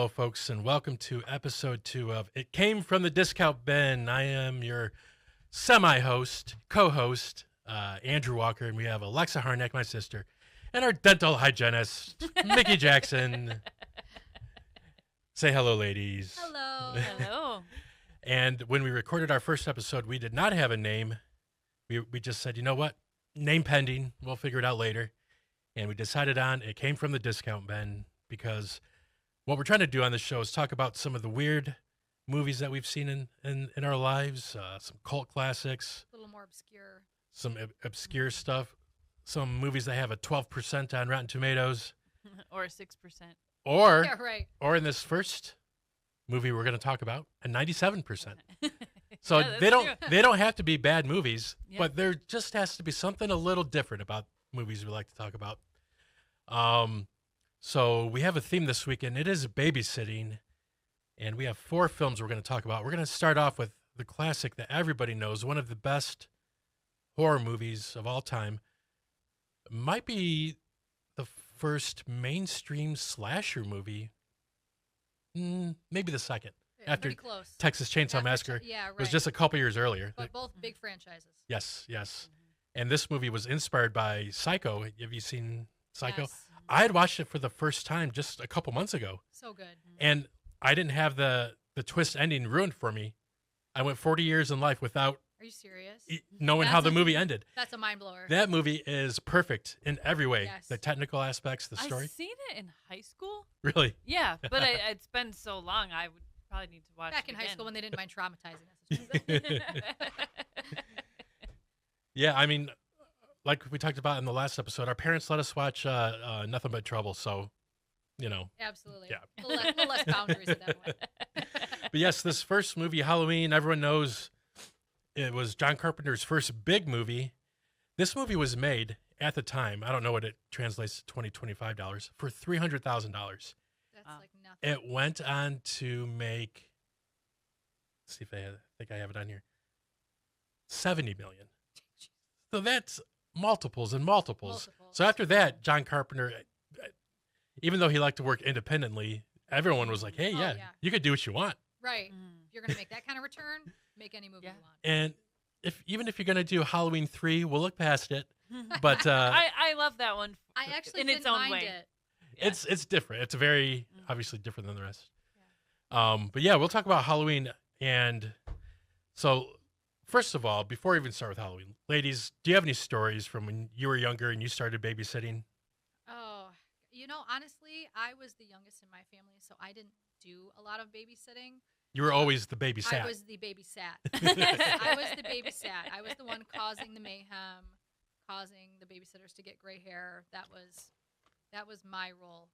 Hello, folks, and welcome to episode 2 of It Came from the Discount Bin. I am your semi-host, co-host, Andrew Walker, and we have Alexa Harnack, my sister, and our dental hygienist, Mickey Jackson. Say hello, ladies. Hello. Hello. And when we recorded our first episode, we did not have a name. We just said, you know what? Name pending. We'll figure it out later. And we decided on It Came from the Discount Bin because what we're trying to do on this show is talk about some of the weird movies that we've seen in our lives, some cult classics, A little more obscure. some obscure stuff, some movies that have a 12% on Rotten Tomatoes, Or 6%. or Yeah, right. or in this first movie we're going to talk about, a 97%. So Yeah, they that's true. don't have to be bad movies, Yeah. but there just has to be something a little different about movies we like to talk about. So we have a theme this week, and it is babysitting. And we have 4 films we're going to talk about. We're going to start off with the classic that everybody knows, one of the best horror movies of all time. Might be the first mainstream slasher movie. Maybe the second. Yeah, After pretty close. Texas Chainsaw After Massacre. yeah, right. It was just a couple years earlier. But both big franchises. Yes. And this movie was inspired by Psycho. Have you seen Psycho? Yes. I had watched it for the first time just a couple months ago, So good. and I didn't have the twist ending ruined for me. I went 40 years in life without Are you serious? knowing how That's the movie ended. That's a mind blower. That movie is perfect in every way. Yes. The technical aspects, the story. I've seen it in high school. Really? Yeah, but it's been so long. I would probably need to watch Back it in high school when again. they didn't mind traumatizing us. Yeah, I mean, like we talked about in the last episode, our parents let us watch Nothing But Trouble, so, you know. Absolutely. Yeah. A little less boundaries at that point. But yes, this first movie, Halloween, everyone knows it was John Carpenter's first big movie. This movie was made at the time, I don't know what it translates to $25, for $300,000. That's Wow. like nothing. It went on to make, let's see if I think I have it on here, 70 million. So that's multiples and multiples. Multiples. So after that, John Carpenter, even though he liked to work independently, everyone was like, hey, Oh, yeah, yeah. you could do what you want. Right. Mm. If you're going to make that kind of return, make any movie Yeah. you want. And even if you're going to do Halloween 3, we'll look past it. But I love that one. I actually in didn't its own mind way. it. Yeah. it's different. It's very Mm. obviously different than the rest. But yeah, we'll talk about Halloween. And so first of all, before we even start with Halloween, ladies, do you have any stories from when you were younger and you started babysitting? Oh, honestly, I was the youngest in my family, so I didn't do a lot of babysitting. You were always the babysat. I was the babysat. I was the babysat. I was the one causing the mayhem, causing the babysitters to get gray hair. That was my role.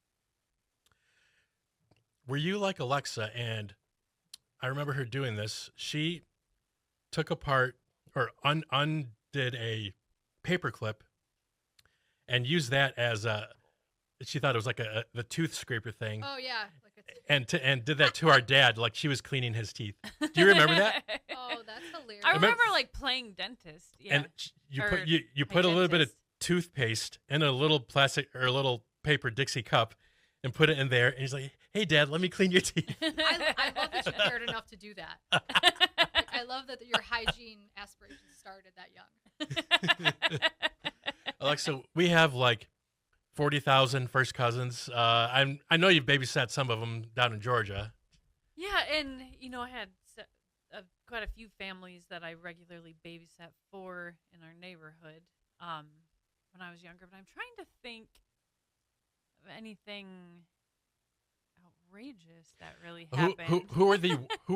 Were you like Alexa? And I remember her doing this. She took apart or undid a paperclip and used that as she thought it was like the tooth scraper thing. Oh yeah, like And did that to our dad like she was cleaning his teeth. Do you remember that? oh, that's hilarious. I remember- remember like playing dentist. Yeah. And you Or put you put a little bit of dentist. toothpaste in a little plastic or a little paper Dixie cup and put it in there. And he's like, "Hey, Dad, let me clean your teeth." I love that you cared enough to do that. I love that your hygiene aspirations started that young. Alexa, we have like 40,000 first cousins. I know you've babysat some of them down in Georgia. Yeah, and I had quite a few families that I regularly babysat for in our neighborhood when I was younger. But I'm trying to think of anything outrageous that really happened. Who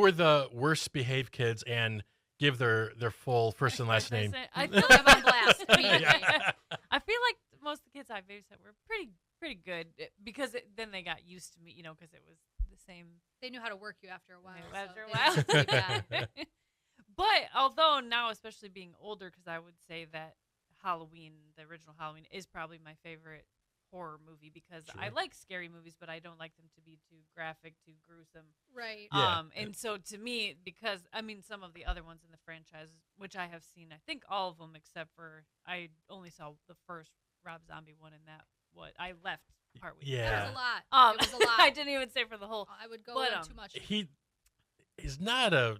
are the worst behaved kids and give their full first and last name? I Put feel them like on blast immediately. Yeah. I feel like most of the kids I babysat were pretty good because then they got used to me, because it was the same. They knew how to work you after a while. After so a they while. didn't feel bad. But although now, especially being older, because I would say that Halloween, the original Halloween, is probably my favorite horror movie because I Sure. like scary movies, but I don't like them to be too graphic, too gruesome. Right. Yeah. And so to me, because some of the other ones in the franchise, which I have seen, I think all of them except for I only saw the first Rob Zombie one, and that I left part we Yeah. That was a lot. It was a lot. I didn't even say for the whole. I would go But, in too much. He's not a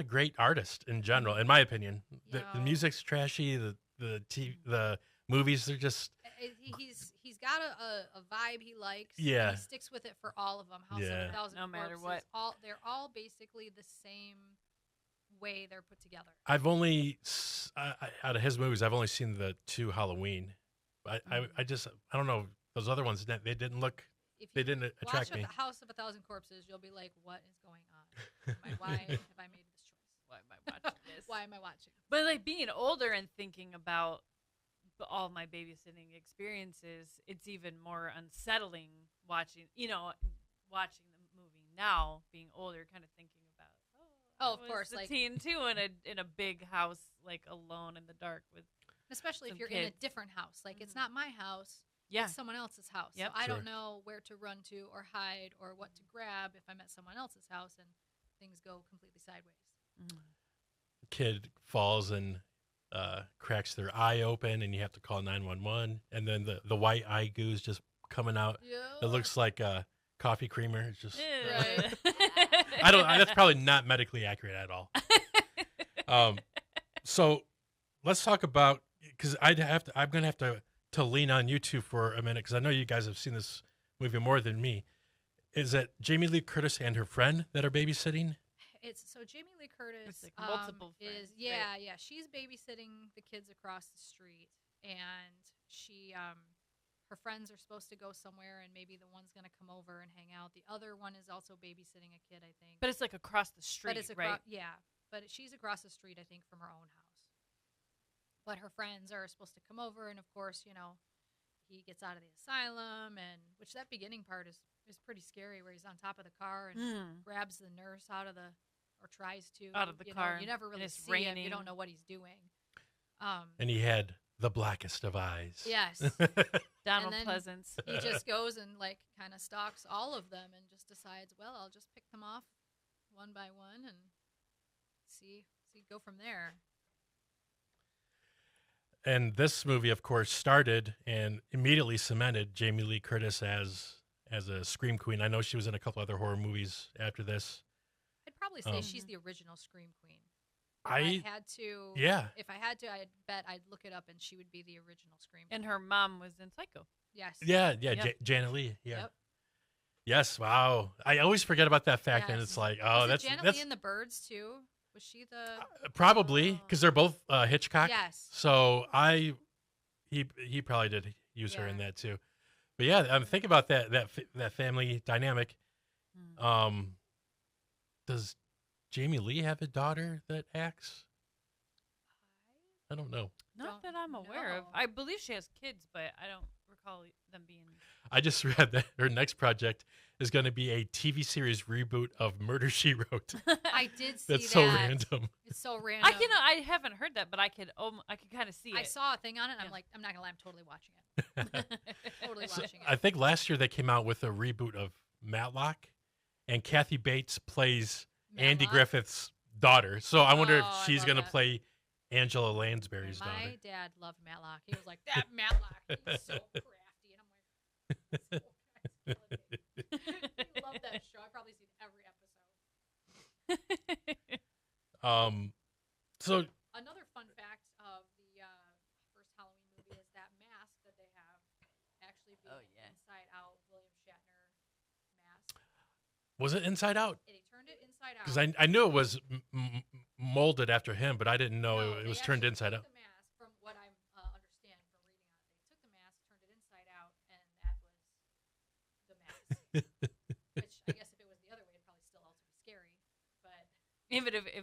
great artist in general, in my opinion. The No. music's trashy. The movies, they're just He's got a vibe he likes. Yeah. And he sticks with it for all of them. House Yeah. of a Thousand No matter Corpses, what. they're all basically the same way they're put together. I've only out of his movies, I've only seen the 2 Halloween. I don't know, those other ones, they didn't look, If they you didn't attract watch me. The House of a Thousand Corpses, you'll be like, "What is going on? Why have I made this choice? Why am I watching this? Why am I watching?" But like being older and thinking about all my babysitting experiences, it's even more unsettling watching the movie now, being older, kind of thinking about. Oh, of I was course, a like- teen too, in a big house, like alone in the dark with. Especially if Some you're in a kids. different house. Like it's Mhm. not my house. Yeah. It's someone else's house. Yep. So I Sure. don't know where to run to or hide or what to grab if I'm at someone else's house and things go completely sideways. Kid falls and cracks their eye open, and you have to call 911. And then the white eye goo is just coming out. Yeah. It looks like a coffee creamer. It's just Right. That's probably not medically accurate at all. So let's talk about, because I'm gonna have to lean on you two for a minute, because I know you guys have seen this movie more than me. Is it Jamie Lee Curtis and her friend that are babysitting? It's so Jamie Lee Curtis It's like multiple is friends, yeah, yeah. She's babysitting the kids across the street, and she her friends are supposed to go somewhere, and maybe the one's gonna come over and hang out. The other one is also babysitting a kid, I think. But it's like across the street, But it's right? Yeah, but she's across the street, I think, from her own house. But her friends are supposed to come over, and of course, he gets out of the asylum, and which that beginning part is pretty scary, where he's on top of the car and grabs the nurse or tries to Out of the you car, Know, you never and really it's see him. You raining. don't know what he's doing. And he had the blackest of eyes. Yes. Donald then Pleasance. He just goes and kind of stalks all of them and just decides, well, I'll just pick them off one by one and see go from there. And this movie, of course, started and immediately cemented Jamie Lee Curtis as a scream queen. I know she was in a couple other horror movies after this. I'd probably say she's the original scream queen. If I had to, yeah. If I had to, I'd bet I'd look it up, and she would be the original scream. And queen. her mom was in Psycho. Yes. Yeah. Yep. Janet Leigh. Yeah. Yep. Yes. Wow. I always forget about that fact, and Yes. it's like, Was that's Janet that's Leigh in The Birds too? Was she the? probably because they're both Hitchcock. Yes. So he probably did use her in Yeah. that too. But yeah, I'm thinking about that family dynamic. Does Jamie Lee have a daughter that acts? I don't know. Not Don't that I'm aware of. know. I believe she has kids, but I don't recall them being. I just read that her next project is going to be a TV series reboot of Murder, She Wrote. I did see That's that. so random. It's so random. I haven't heard that, but I could kind of see it. I saw a thing on it. And I'm Yeah. like, I'm not gonna lie, I'm totally watching it. Totally So watching it. I think last year they came out with a reboot of Matlock, and Kathy Bates plays Andy Matlock? Griffith's daughter. So I wonder if Oh, I she's love going to that. play Angela And Lansbury's my daughter. dad loved Matlock. He was like, that Matlock, he was so crafty. And I'm like, so he loved that show. I've probably seen every episode. So Another fun fact of the first Halloween movie is that mask that they have actually being Inside Out William Shatner mask. was it Inside Out? And he turned it inside out. Because I knew it was molded after him, but I didn't know No, it they was turned actually inside took out. The mask, from what I understand from reading on it, they took the mask, turned it inside out, and that was the mask. Which I guess if it was the other way, it'd probably still also be scary. But even if it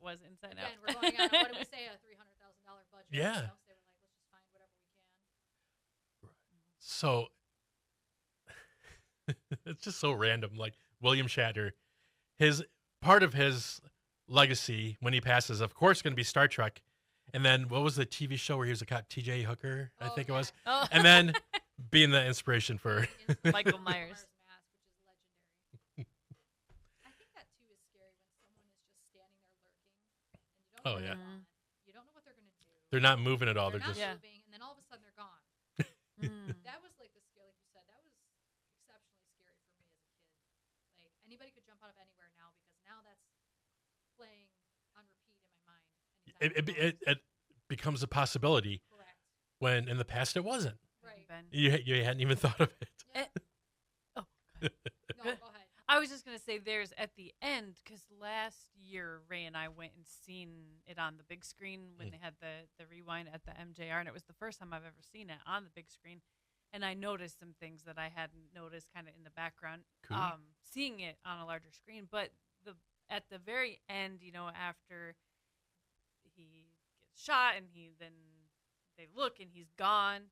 was inside again, out. we're going on what did we say, a $300,000 budget? Yeah. So they were like, let's just find whatever we can. So it's just so random. Like William Shatner, part of his legacy when he passes, of course, going to be Star Trek. And then what was the TV show where he was a cop? T.J. Hooker, I think it was. Oh. And then being the inspiration for. Michael Myers. Mask, which is legendary. I think that too is scary when someone is just standing there lurking, and you don't know Oh, yeah. what's going on. You don't know what they're gonna do. They're not moving at all. They're They're not just. Yeah. moving, and then all of a sudden they're gone. Mm. That was like the it becomes a possibility Correct. when in the past it wasn't. Right. Ben. You hadn't even thought of it. Yeah. Oh, No, go ahead. I was just gonna say, there's at the end, because last year Ray and I went and seen it on the big screen when they had the rewind at the MJR, and it was the first time I've ever seen it on the big screen. And I noticed some things that I hadn't noticed kind of in the background, Cool. seeing it on a larger screen. But at the very end, after he gets shot and they look and he's gone,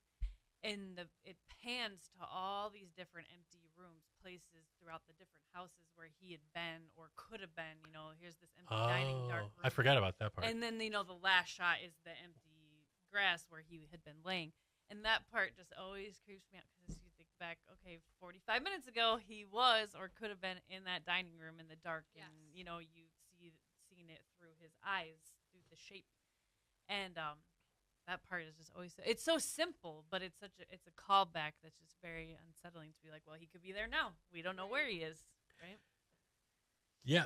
and it pans to all these different empty rooms, places throughout the different houses where he had been or could have been. Here's this empty dining dark room. I forgot about that part. And then the last shot is the empty grass where he had been laying. And that part just always creeps me out, because you think back, okay, 45 minutes ago he was or could have been in that dining room in the dark, Yes. and you've seen it through his eyes, through the shape. And that part is just always, it's so simple, but it's a callback that's just very unsettling to be like, well, he could be there now. We don't know where he is, right? Yeah,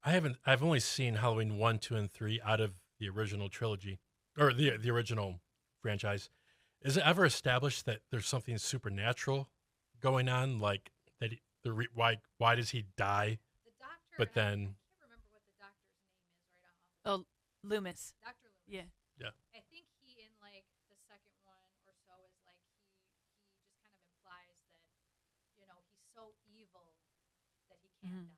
I've only seen Halloween 1, 2, and 3 out of the original trilogy, or the original franchise. Is it ever established that there's something supernatural going on, like that? Why does he die? The doctor. But and then- I can't remember what the doctor's name is right off. Oh, Loomis. Dr. Lewis. Yeah. I think he in like the second one or so is like he just kind of implies that he's so evil that he can't die.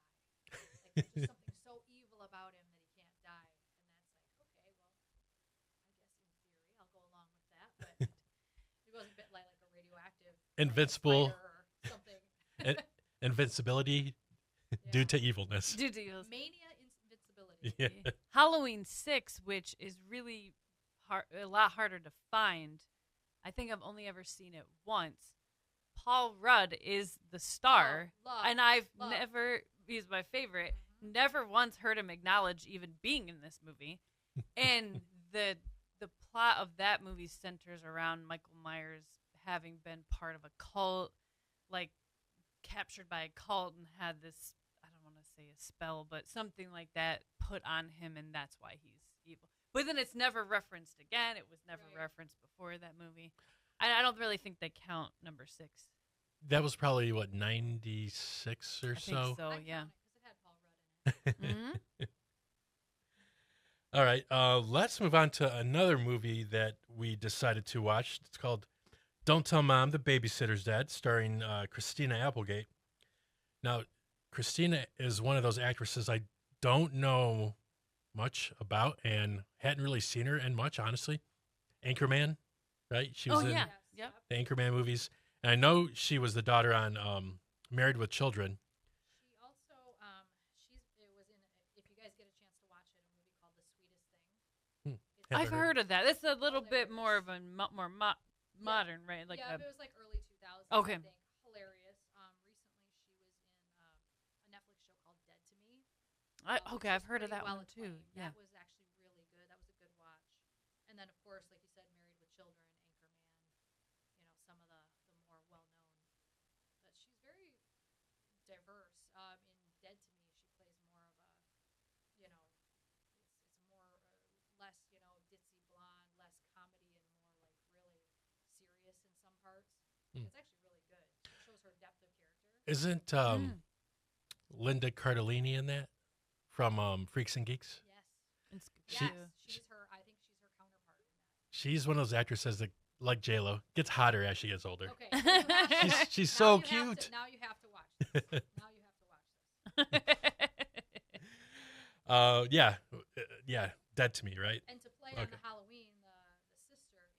Like there's just something so evil about him that he can't die, and that's like, okay, well, I guess in theory I'll go along with that, but he wasn't a bit like a radioactive Invincible. spider or something. Invincibility due to evilness. Due to evil. Mania invincibility. Yeah. Halloween 6, which is really a lot harder to find. I think I've only ever seen it once. Paul Rudd is the star, Love, and I've love. never, he's my favorite, Mhm. never once heard him acknowledge even being in this movie. And the plot of that movie centers around Michael Myers having been part of a cult, like captured by a cult and had this, I don't want to say a spell, but something like that put on him, and that's why he's evil. But then it's never referenced again. It was never Right. referenced before that movie. I don't really think they count number 6. That was probably what, 96 or I so. think so, I yeah. count it 'cause it had Paul Rudd in it. Mhm. All right, let's move on to another movie that we decided to watch. It's called Don't Tell Mom the Babysitter's Dead, starring Christina Applegate. Now, Christina is one of those actresses I don't know much about and hadn't really seen her in much, honestly. Anchorman, right? She was in yeah. Yes, Yep. the Anchorman movies. And I know she was the daughter on Married with Children. She also, it was in, if you guys get a chance to watch it, a movie called The Sweetest Thing. It's Haven't I've heard of that. It's a little bit Hilarious. more of a more modern, right? Like yeah, a, it was like early 2000s. Okay. I think. Hilarious. Recently, she was in a Netflix show called Dead to Me. okay, which I've was heard of pretty that well one too. acclaimed. Yeah. That was actually really good. That was a good watch. And then, of course, like you said, Married with Children, Anchorman. Some of the more well known. But she's very diverse. In Dead to Me, she plays more of a, it's more less, ditzy blonde, less comedy, and more like really serious in some parts. Hmm. It's actually really good. It shows her depth of character. Isn't Linda Cardellini in that from Freaks and Geeks? Yes. It's She- Yes, she's her. I think she's her counterpart in that. She's one of those actresses that, like J-Lo, gets hotter as she gets older. Okay. so you have to watch- She's now so you have cute. to- now you have to watch this. Now you have to watch this. Yeah, Dead to Me, right? And to play on Okay. the Halloween, the sister in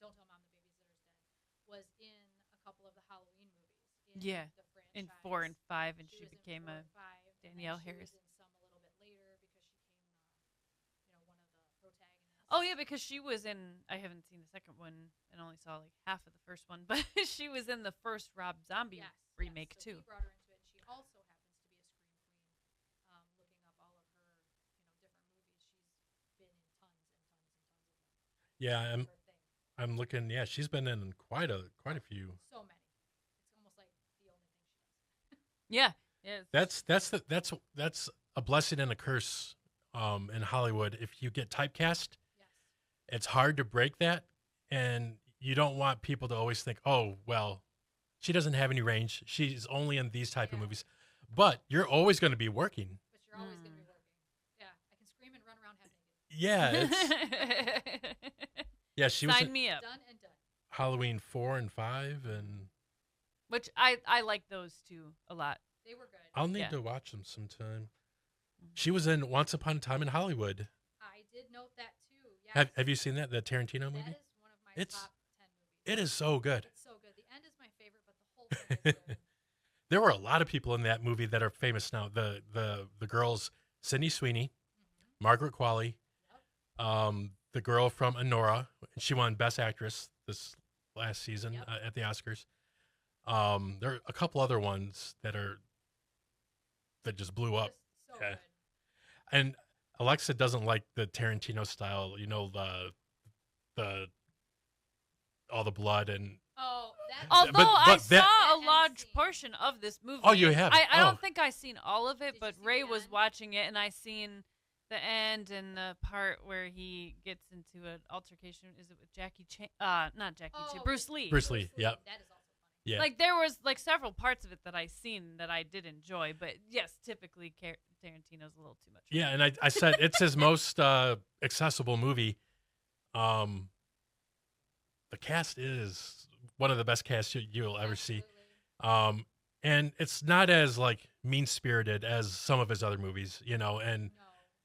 Don't Tell Mom the Babysitter's Dead was in a couple of the Halloween movies. In Yeah, the franchise. in 4 and 5, and she was in became 4 a and 5, and then Danielle she Harris. was in some a little bit later because she became one of the protagonists. Oh yeah, because she was in. I haven't seen the second one and only saw like half of the first one, but she was in the first Rob Zombie Yes, remake so too. He brought her into it. And she also happens to be a scream queen. Looking up all of her, different movies, she's been in tons and tons and tons of them. Yeah, That's her thing. I'm looking. Yeah, she's been in quite a few. So many. It's almost like the only thing she does. Yeah, Yes. That's a blessing and a curse in Hollywood. If you get typecast, Yes. it's hard to break that, and you don't want people to always think, "Oh, well, she doesn't have any range. She's only in these type of Yeah. movies." But you're always going to be working. But you're always going to be working. Yeah. I can scream and run around half naked. Yeah, it's yeah. She was Sign in me up. Done and done. Halloween 4 and 5, and Which I like those two a lot. They were good. I'll need Yeah. to watch them sometime. She was in Once Upon a Time in Hollywood. I did note that too. Yes. Have you seen that, the Tarantino That movie? is one of my It's- top 10 movies. It is so good. It's so good. The end is my favorite, but the whole thing is good. There were a lot of people in that movie that are famous now. The girls, Sydney Sweeney, Mm-hmm. Margaret Qualley, Yep. the girl from Honora. She won Best Actress this last season Yep. at the Oscars. There are a couple other ones that just blew up. Just so Yeah. good. And Alexa doesn't like the Tarantino style. You know, the all the blood and Oh, that. Although but I that- saw a That large scene. portion of this movie. Oh, you have? I Oh. don't think I seen all of it, Did you but see Ray the was end? watching it, and I seen the end and the part where he gets into an altercation. Is it with Jackie Chan? Not Jackie Chan. Oh, Bruce Lee. Bruce Lee, yep. That is also funny. yeah. Like there was like several parts of it that I seen that I did enjoy, but yes, typically Tarantino's a little too much. for Yeah, me. and I said it's his most accessible movie. The cast is one of the best casts you'll ever see. Absolutely. And it's not as like mean spirited as some of his other movies, you know. And No.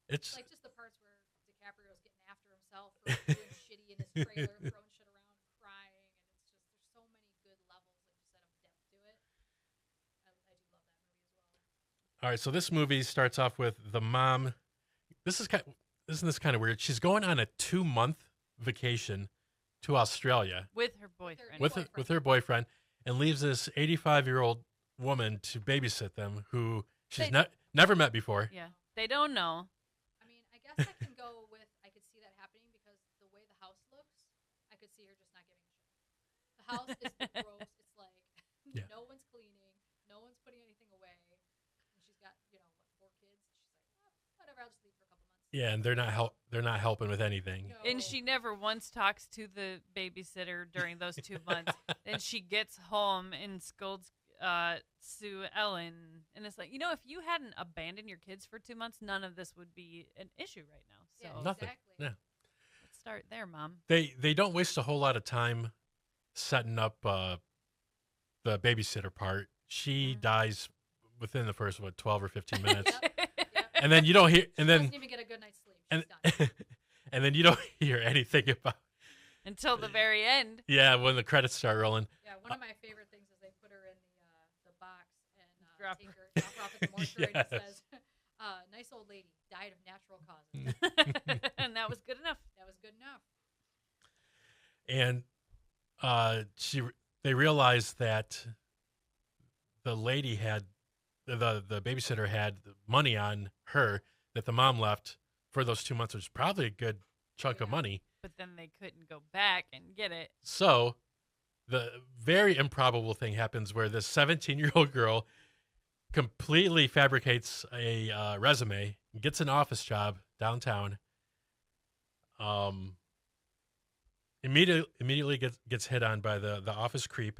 it's Like just the parts where DiCaprio's getting after himself for doing shitty in his trailer, throwing shit around, crying, and it's just there's so many good levels, like you said, of depth to it. I do love that movie as well. all right. So this movie starts off with the mom. Isn't this kind of weird? She's going on a 2-month vacation to Australia with her boyfriend. with her boyfriend, and leaves this 85-year-old woman to babysit them, who she's They- never met before. Yeah, they don't know. I mean, I guess I can go with I could see that happening because the way the house looks, I could see her just not giving a shit. The house is gross. It's like Yeah. no one's cleaning, no one's putting anything away, and she's got 4 kids. She's like, whatever, I'll just leave for a couple months. Yeah, and they're not helping with anything. No. And she never once talks to the babysitter during those 2 months. Then she gets home and scolds Sue Ellen. And it's like, if you hadn't abandoned your kids for 2 months, none of this would be an issue right now. So Yeah, Nothing. exactly. Yeah. let's start there, Mom. They don't waste a whole lot of time setting up the babysitter part. She Mhm. dies within the first 12 or 15 minutes. Yep. And then you don't hear She and then doesn't even get a good night's sleep. and She's done. and then you don't hear anything about Until the very end. when the credits start rolling. Yeah, one of my favorite things is they put her in the box and Drop drop her off at the mortuary and it Yes. says, nice old lady, died of natural causes. And that was good enough. That was good enough. And they realized that the lady had the babysitter had money on her that the mom left for those 2 months, which was probably a good chunk of Yeah. money. But then they couldn't go back and get it. So the very improbable thing happens where this 17-year-old girl completely fabricates a resume, gets an office job downtown. Immediately gets hit on by the office creep,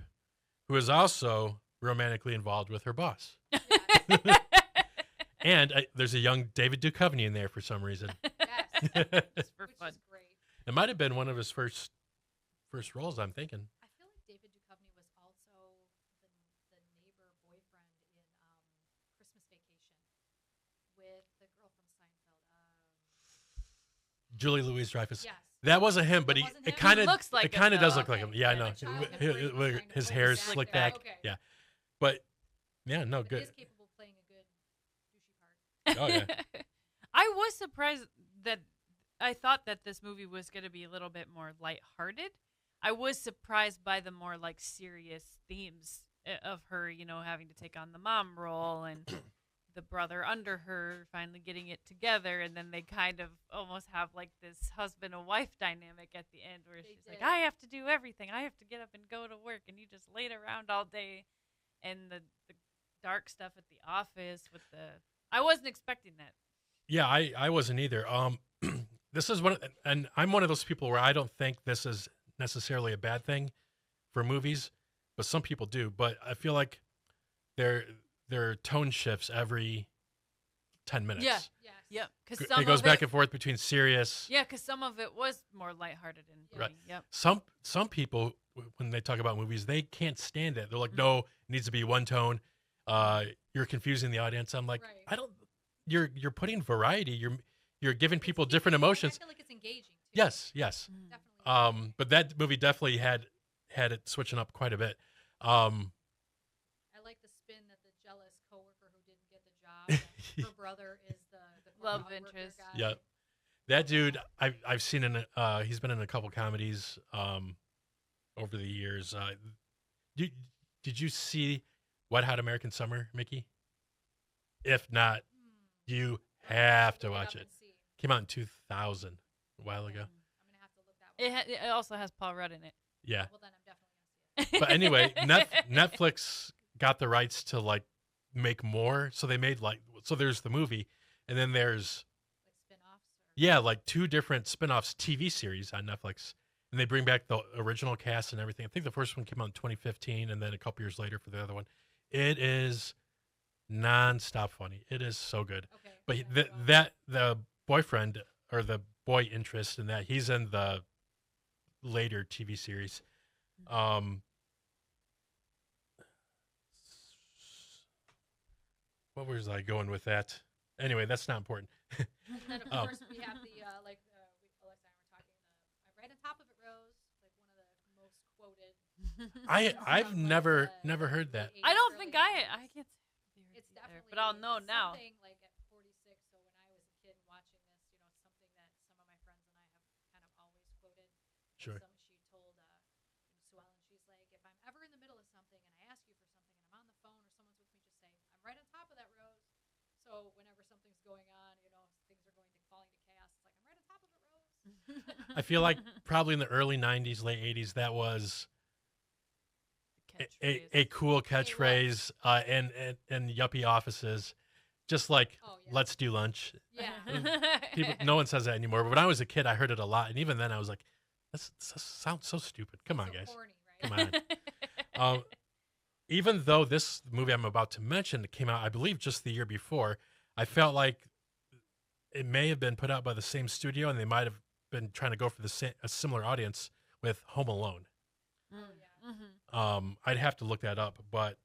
who is also romantically involved with her boss. Yes. And there's a young David Duchovny in there for some reason. Yes. Just for Which fun. is great. It might have been one of his first roles, I'm thinking. I feel like David Duchovny was also the neighbor boyfriend in Christmas Vacation with the girl from Seinfeld. Julie Louis-Dreyfus. Yes. That wasn't him, but That it wasn't him? kind He of looks like it him, kind of does though. look like him. Yeah, I Okay. know. My childhood brain was His kind of hair is going slicked back. back. Okay. Yeah, but yeah, no But good. he is capable of playing a good douchey part. Oh, yeah. I was surprised that I thought that this movie was going to be a little bit more lighthearted. I was surprised by the more like serious themes of her, having to take on the mom role and the brother under her finally getting it together, and then they kind of almost have like this husband and wife dynamic at the end where They she's like, did. I have to do everything. I have to get up and go to work, and you just laid around all day. And the dark stuff at the office with the. I wasn't expecting that. Yeah, I wasn't either. This is and I'm one of those people where I don't think this is necessarily a bad thing for movies, but some people do. But I feel like their tone shifts every 10 minutes. Yeah. Yes. Yep. Because It goes back and forth between serious. Yeah, because some of it was more lighthearted and Right. funny. Yep. Some people, when they talk about movies, they can't stand it. They're like, no, it needs to be one tone. You're confusing the audience. I'm like, Right. I don't. You're putting variety. You're giving people different I emotions. feel like it's engaging. Too. Yes. Definitely. But that movie definitely had it switching up quite a bit. I like the spin that the jealous coworker who didn't get the job, her brother is the Love corporate worker interest. guy. Yeah. That dude, I've seen he's been in a couple comedies over the years. Did you see Wet Hot American Summer, Mickey? If not, you have to watch it. Came out in 2000, a while ago. I'm gonna have to look that one. It also has Paul Rudd in it. Yeah. Well, then I'm definitely gonna see it. But anyway, Netflix got the rights to like make more, so they made there's the movie, and then there's Like spin-offs. yeah, like 2 different spin-offs TV series on Netflix. And they bring back the original cast and everything. I think the first one came out in 2015 and then a couple years later for the other one. It is nonstop funny. It is so good. Okay. But yeah, the boyfriend or the boy interest in that, he's in the later TV series. What was I going with that? Anyway, that's not important. And then of course we have the Alexa and I were talking right on top of it, Rose, like one of the most quoted. I've from, never the heard that. I don't early think 90s. I can't. It's either, definitely. but I'll know it's now. Something like at 46. So when I was a kid watching this, something that some of my friends and I have kind of always quoted. Sure. She told Sue Ellen, she's like, if I'm ever in the middle of something and I ask you for something and I'm on the phone or someone's with me, just say, I'm right on top of that, Rose. So whenever something's going on, things are going to falling to chaos. It's like, I'm right on top of it, Rose. I feel like probably in the early 90s, late 80s, that was a cool catchphrase in yuppie offices. Just like, Oh, yeah. let's do lunch. Yeah. No one says that anymore. But when I was a kid, I heard it a lot. And even then, I was like, this sounds so stupid. Come on, So guys. corny, right? Come on. Even though this movie I'm about to mention came out, I believe, just the year before, I felt like it may have been put out by the same studio, and they might have been trying to go for a similar audience with Home Alone. Oh, yeah. I'd have to look that up, but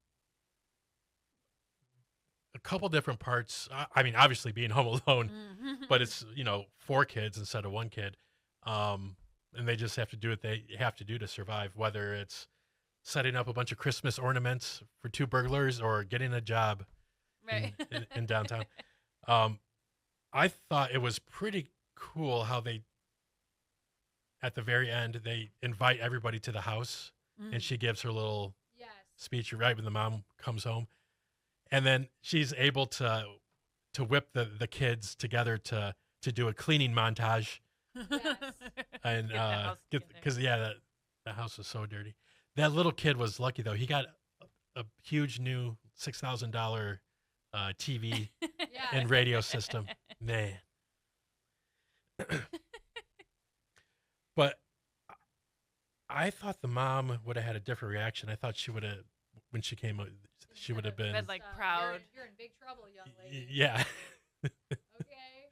a couple different parts. I mean, obviously being Home Alone, but it's 4 kids instead of 1 kid, and they just have to do what they have to do to survive. Whether it's setting up a bunch of Christmas ornaments for 2 burglars or getting a job Right. in downtown. I thought it was pretty cool how they, at the very end, they invite everybody to the house, and she gives her little Yes. speech right when the mom comes home, and then she's able to whip the kids together to do a cleaning montage, Yes. and Get the house because the house was so dirty. That little kid was lucky though. He got a huge new $6,000 TV Yes. and radio system, man. But I thought the mom would have had a different reaction. I thought she would have, when she came out, she would have been, Been, like, proud. You're in big trouble, young lady. yeah. Okay.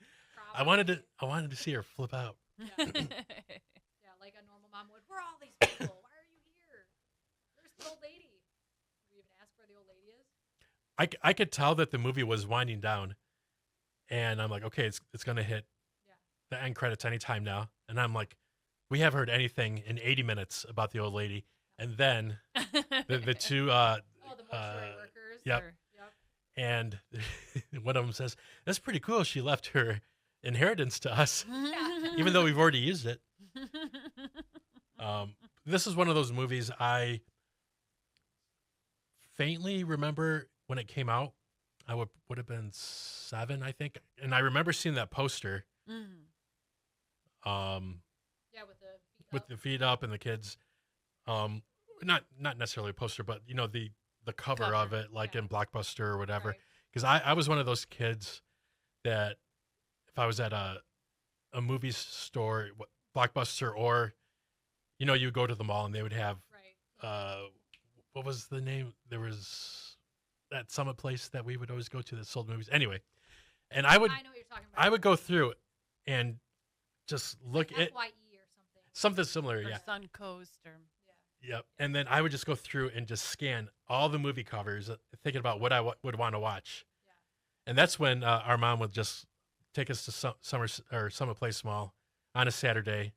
I wanted to see her flip out. Yeah. Yeah, like a normal mom would. Where are all these people? Why are you here? Where's the old lady? Did you even ask where the old lady is? I could tell that the movie was winding down, and I'm like, okay, it's gonna hit Yeah. the end credits anytime now, and I'm like, we haven't heard anything in 80 minutes about the old lady, and then the 2 Oh, the mortuary workers. yep. Yep. And one of them says, that's pretty cool. She left her inheritance to us, Yeah. even though we've already used it. This is one of those movies I faintly remember when it came out. I would have been 7, I think. And I remember seeing that poster Yeah, with the feet with up. the feet up and the kids. Not necessarily a poster, but the the cover Cover, of it, like yeah. in Blockbuster or whatever. Right. Because I was one of those kids that if I was at a movie store, Blockbuster, or you go to the mall and they would have Right. what was the name? There was that Summit place that we would always go to that sold movies. Anyway, and I I know what you're talking about. I would go through and just look like at FYE or something. something similar. Or Yeah. Suncoast or Yeah. Yep. And then I would just go through and just scan all the movie covers, thinking about what I would want to watch. Yeah. And that's when our mom would just take us to Summit Place Mall on a Saturday.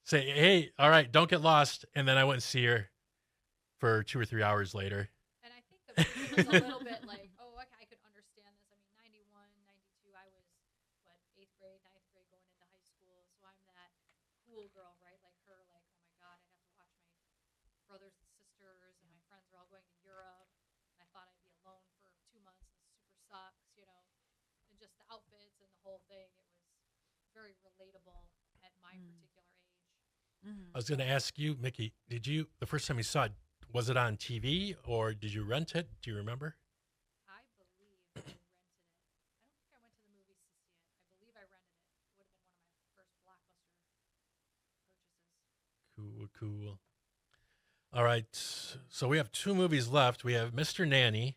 Say, hey, all right, don't get lost. And then I wouldn't see her for 2 or 3 hours later. And I think the movie was a little bit like, oh, okay, I could understand this. I mean, 91, 92, I was, 8th grade, 9th grade, going into high school. So I'm that cool girl, right? Like her, like, oh my God, I'd have to watch my brothers and sisters, and my friends were all going to Europe. And I thought I'd be alone for 2 months, and this super sucks, and just the outfits and the whole thing. It was very relatable at my particular age. Mm-hmm. I was going to ask you, Mickey, the first time you saw it, was it on TV or did you rent it? Do you remember? I believe I rented it. I don't think I went to the movies to see it. I believe I rented it. It would have been one of my first Blockbuster purchases. Cool. All right. So we have 2 movies left. We have Mr. Nanny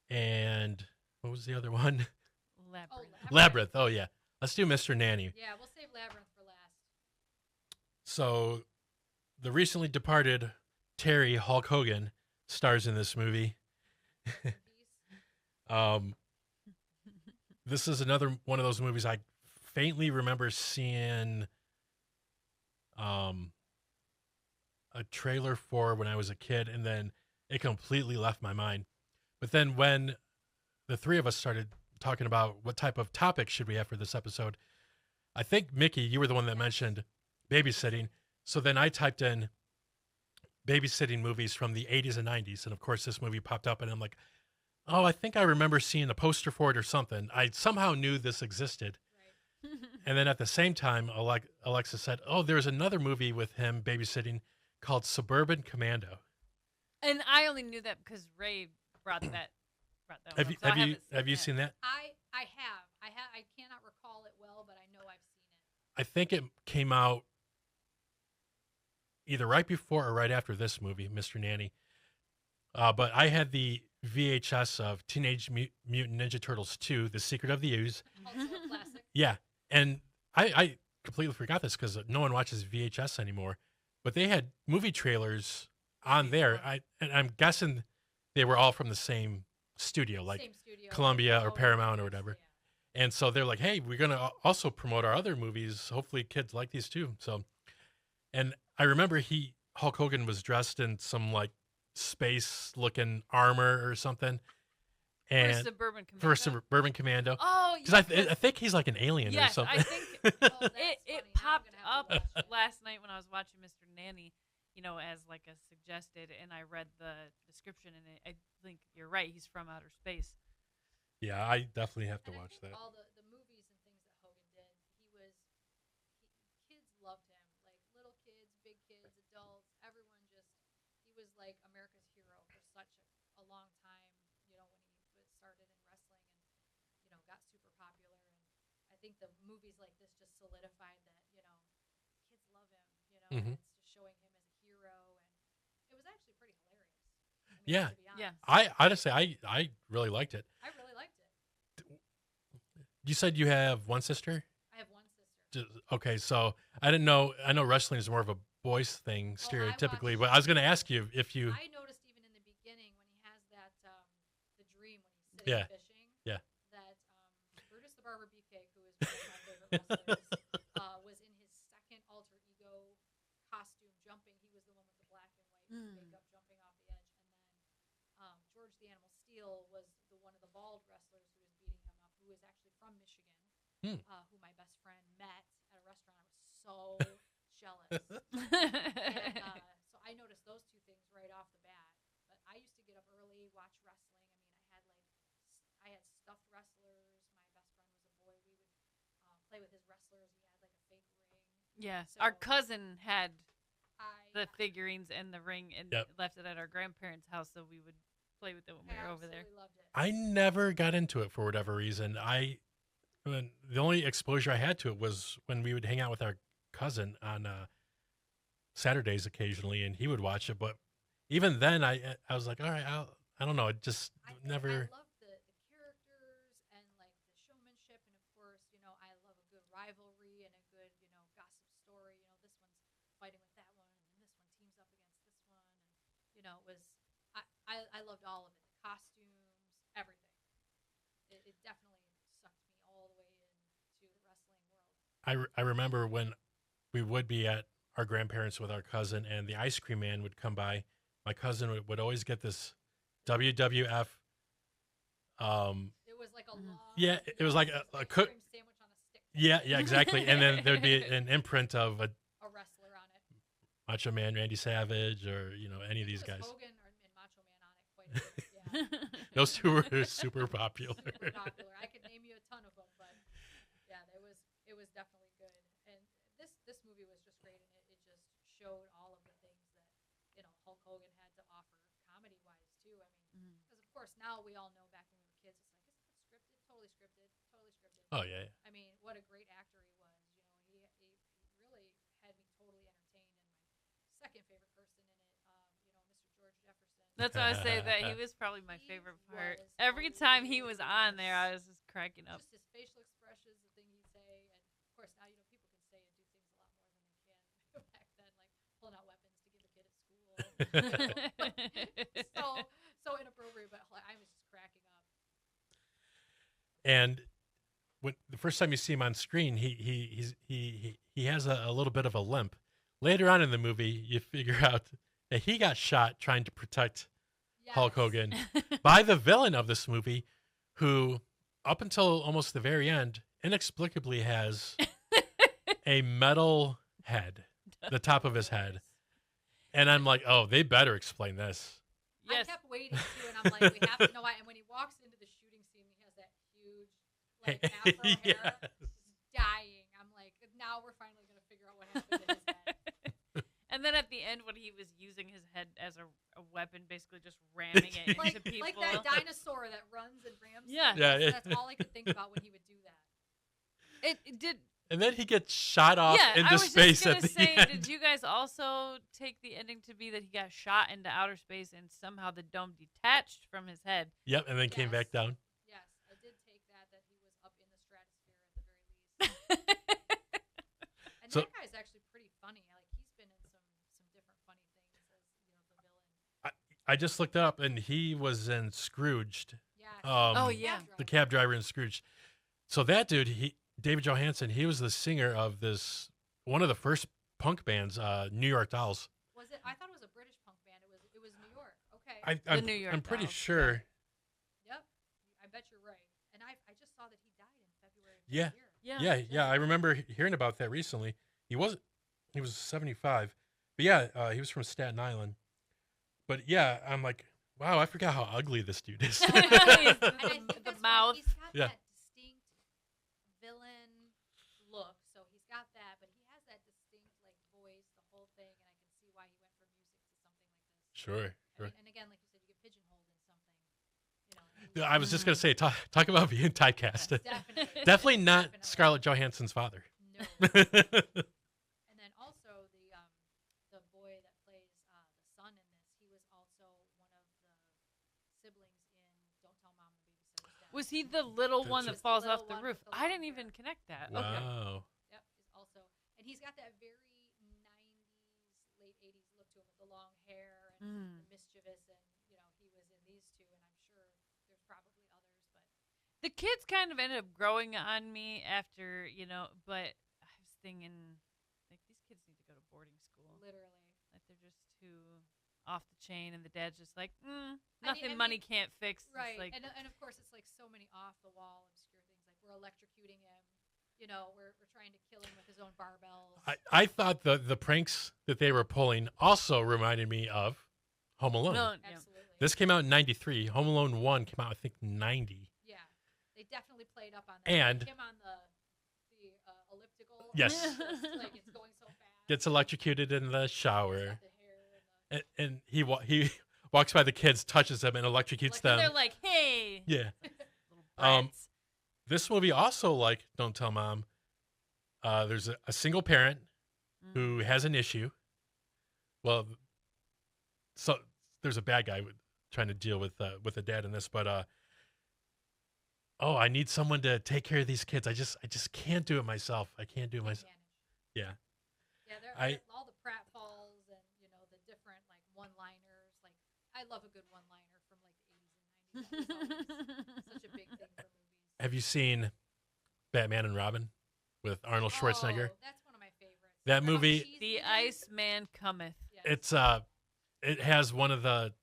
and what was the other one? Labyrinth. Labyrinth. Oh, yeah. Let's do Mr. Nanny. Yeah, we'll save Labyrinth for last. So the recently departed Terry Hulk Hogan stars in this movie. Peace. This is another one of those movies I faintly remember seeing a trailer for when I was a kid, and then it completely left my mind. But then when the 3 of us started talking about what type of topic should we have for this episode, I think, Mickey, you were the one that mentioned babysitting. So then I typed in babysitting movies from the 80s and 90s. And of course, this movie popped up, and I'm like, oh, I think I remember seeing a poster for it or something. I somehow knew this existed. Right. And then at the same time, Alexa said, oh, there's another movie with him babysitting called Suburban Commando. And I only knew that because Ray brought that. Have one you, up, so I have you, haven't have you it. seen that? I have. I cannot recall it well, but I know I've seen it. I think it came out either right before or right after this movie, Mr. Nanny. But I had the VHS of Teenage Mutant Ninja Turtles 2, The Secret of the Ooze. Also a classic. Yeah. And I completely forgot this because no one watches VHS anymore. But they had movie trailers on there. I'm guessing they were all from the same studio, like Same studio. Columbia or Oh, Paramount or yes, whatever. yeah. And so they're like, hey, we're going to also promote our other movies. Hopefully kids like these too. So, and I remember Hulk Hogan was dressed in some like space looking armor or something. And For Suburban Commando. for Suburban Commando. Oh, Because I think he's like an alien or yes, something. I think Oh, that's it funny. Now I'm popped gonna have up to watch it. last night when I was watching Mr. Nanny, as like a suggested, and I read the description, and I think you're right. He's from outer space. Yeah, I definitely have to And I watch think that. all the movies and things that Hogan did, kids loved him. Like little kids, big kids, adults, everyone he was like America's hero for such a long time, when he started in wrestling and, got super popular. And I think the movies like this just solidified that, kids love him, Mhm. it's just showing him as a hero. And it was actually pretty hilarious. I mean, Yeah. to be honest. Yeah. I honestly, I really liked it. I really liked it. You said you have one sister? I have one sister. Okay, so I didn't know. I know wrestling is more of a boys thing stereotypically, but I was going to ask you if you. I noticed even in the beginning when he has that the dream when he's sitting Yeah. fishing. Yeah. That Brutus the Barber Beefcake, who is one of my favorite wrestlers, was in his second alter ego costume jumping. He was the one with the black and white makeup jumping off the edge, and then George the Animal Steel was one of the bald wrestlers who was beating him up, who was actually from Michigan, who my best friend met at a restaurant. I was so jealous. And, so I noticed those two things right off the bat. But I used to get up early, watch wrestling. I mean, I had stuffed wrestlers. My best friend was a boy. We would play with his wrestlers. He had like a fake ring. Yeah, So- our cousin had I the figurines and the ring and Yep. left it at our grandparents' house so we would play with it when we were over there. Absolutely loved it. I never got into it for whatever reason. The only exposure I had to it was when we would hang out with our cousin on Saturdays occasionally, and he would watch it. But even then, I was like, all right, I don't know. It just never. I love the characters and like the showmanship, and of course, I love a good rivalry and a good, gossip story. This one's fighting with that one, and then this one teams up against this one, and it was. I loved all of it. The costumes, everything. It definitely sucked me all the way into the wrestling world. I remember when we would be at our grandparents with our cousin, and the ice cream man would come by. My cousin would always get this WWF. It was like a long. Yeah, it was like a cook. Sandwich on a stick. Yeah, exactly. And then there'd be an imprint of a wrestler on it. Macho Man, Randy Savage, or any of these guys. Hogan and Macho Man on it quite a bit. Yeah. Those two were super popular. Super popular. I could name you a ton of them, but yeah, it was definitely good. And this movie was just great, and it just showed all of the things that Hulk Hogan had to offer comedy wise too. I mean, because of course now we all know back when we were kids, it's like, isn't that scripted? Totally scripted. Totally scripted. Oh yeah. I mean, what a great actor he was. He really had me totally entertained. And my second favorite person in it, Mr. George Jefferson. That's why I say that he was probably my favorite part. Every time he was on there, I was just cracking up. Just his facial expressions, the thing he'd say, and of course now people can say and do things a lot more than they can back then, like pulling out weapons to give a kid at school. so inappropriate, but I was just cracking up. And when the first time you see him on screen, he has a little bit of a limp. Later on in the movie, you figure out that he got shot trying to protect Hulk Hogan by the villain of this movie, who, up until almost the very end, inexplicably has a metal head, the top of his head. And I'm like, oh, they better explain this. Yes. I kept waiting too, and I'm like, we have to know why. And when he walks into the shooting scene, he has that huge, afro hair, dying. I'm like, now we're finally going to figure out what happened to his head. And then at the end, when he was using his head as a weapon, basically just ramming it into people. Like that dinosaur that runs and rams. Yeah. That's all I could think about when he would do that. It did. And then he gets shot off into space at the end. Did you guys also take the ending to be that he got shot into outer space and somehow the dome detached from his head? Yep, and then came back down. Yes, I did take that he was up in the stratosphere at the very least. And that guy's actually pretty funny. Like, he's been in some different funny things as the villain. I just looked up, and he was in Scrooged. Yeah. The cab driver in Scrooged. So that dude, David Johansen, he was the singer of one of the first punk bands, New York Dolls. Was it? I thought it was a British punk band. It was New York. Okay. I'm pretty sure. Yep. I bet you're right. And I just saw that he died in February of this year. Yeah. I remember hearing about that recently. He was 75. But yeah, he was from Staten Island. But yeah, I'm like, wow, I forgot how ugly this dude is. the mouth. He's got that distinct villain look. So he's got that, but he has that distinct voice, the whole thing, and I can see why he went from music to something like this. Sure. And again, like you said, you get pigeonholed in something. I was just gonna say, talk about being typecast. Definitely not Scarlett Johansson's father. No. And then also the boy that plays the son in this, he was also one of the siblings in Don't Tell Mom the Babysitter's Dead. Was he the little one that falls off the roof? I didn't hair. even connect that. Wow. Okay. Yep. He's also, and he's got that very 90s, late 80s look to him with the long hair and the mischievous, and he was in these two, and I'm sure there's probably others, but the kids kind of ended up growing on me after, but I was thinking, like, these kids need to go to boarding school. literally. Like, they're just too off the chain, and the dad's just like, nothing money can't fix. Right. Like, and of course, it's like so many off the wall, obscure things. Like, we're electrocuting him. We're trying to kill him with his own barbells. I thought the pranks that they were pulling also reminded me of Home Alone. Absolutely. This came out in 93. Home Alone 1 came out, I think, 90. Yeah. They definitely played up on that. And him on the elliptical. Yes. Like, it's going so fast. gets electrocuted in the He's shower, got the hair and and he walks by the kids, touches them, and electrocutes And them. they're like, hey, Yeah. little Um, brats. This movie also, like, Don't Tell Mom. There's a single parent who has an issue. Well, so there's a bad guy trying to deal with the dad in this, but I need someone to take care of these kids. I just can't do it myself. I can't do it myself. manage. Yeah. Yeah, I- all the pratfalls and the different like one-liners. Like I love a good one-liner from like the 80s and 90s. That was always such a big thing for movies. Have you seen Batman and Robin with Arnold Schwarzenegger? Oh, that's one of my favorites. That How movie- cheesy The it is. Iceman cometh. Yes. It has one of the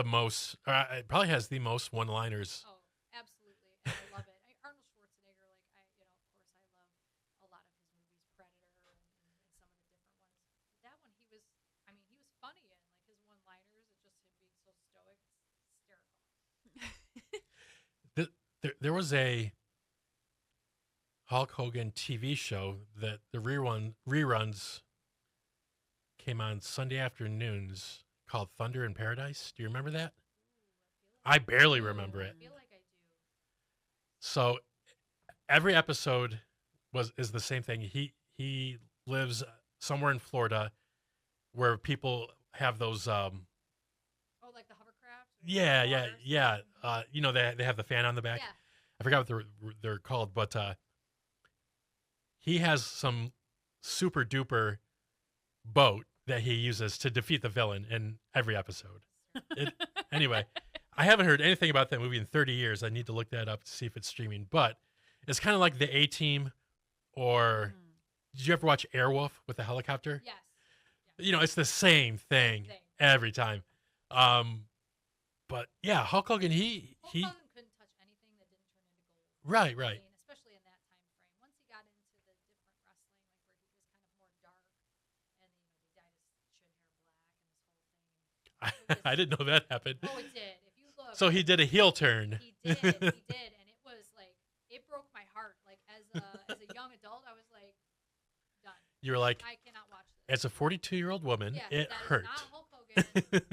most. It probably has the most one-liners. Oh, absolutely. And I love it. Arnold Schwarzenegger, like of course, I love a lot of his movies, Predator and some of the different ones. That one, he was funny in like his one-liners. It's just him being so stoic. It's hysterical. There was a Hulk Hogan TV show that the reruns came on Sunday afternoons called Thunder in Paradise. Do you remember that? I barely remember it. I feel like I do. So every episode is the same thing. He lives somewhere in Florida where people have those Oh, like the hovercraft? yeah. They have the fan on the back. Yeah. I forgot what they're called, but he has some super duper boat that he uses to defeat the villain in every episode. Anyway, I haven't heard anything about that movie in 30 years. I need to look that up to see if it's streaming. But it's kind of like the A-Team, or did you ever watch Airwolf with the helicopter? Yes. It's the same thing every time. But yeah, Hulk Hogan, he Hulk Hogan couldn't touch anything that didn't turn into gold. Right. I mean, especially in that time frame. Once he got into the different wrestling, like where he was kind of more dark, and they dyed his chin hair black and this whole thing. I didn't know that happened. Oh, it did. If you look, So he did a heel turn. He did, and it was like it broke my heart. Like as a young adult, I was like, done. You were like, I cannot watch this. as a 42-year-old woman, Yeah, it that is hurt. not Hulk Hogan.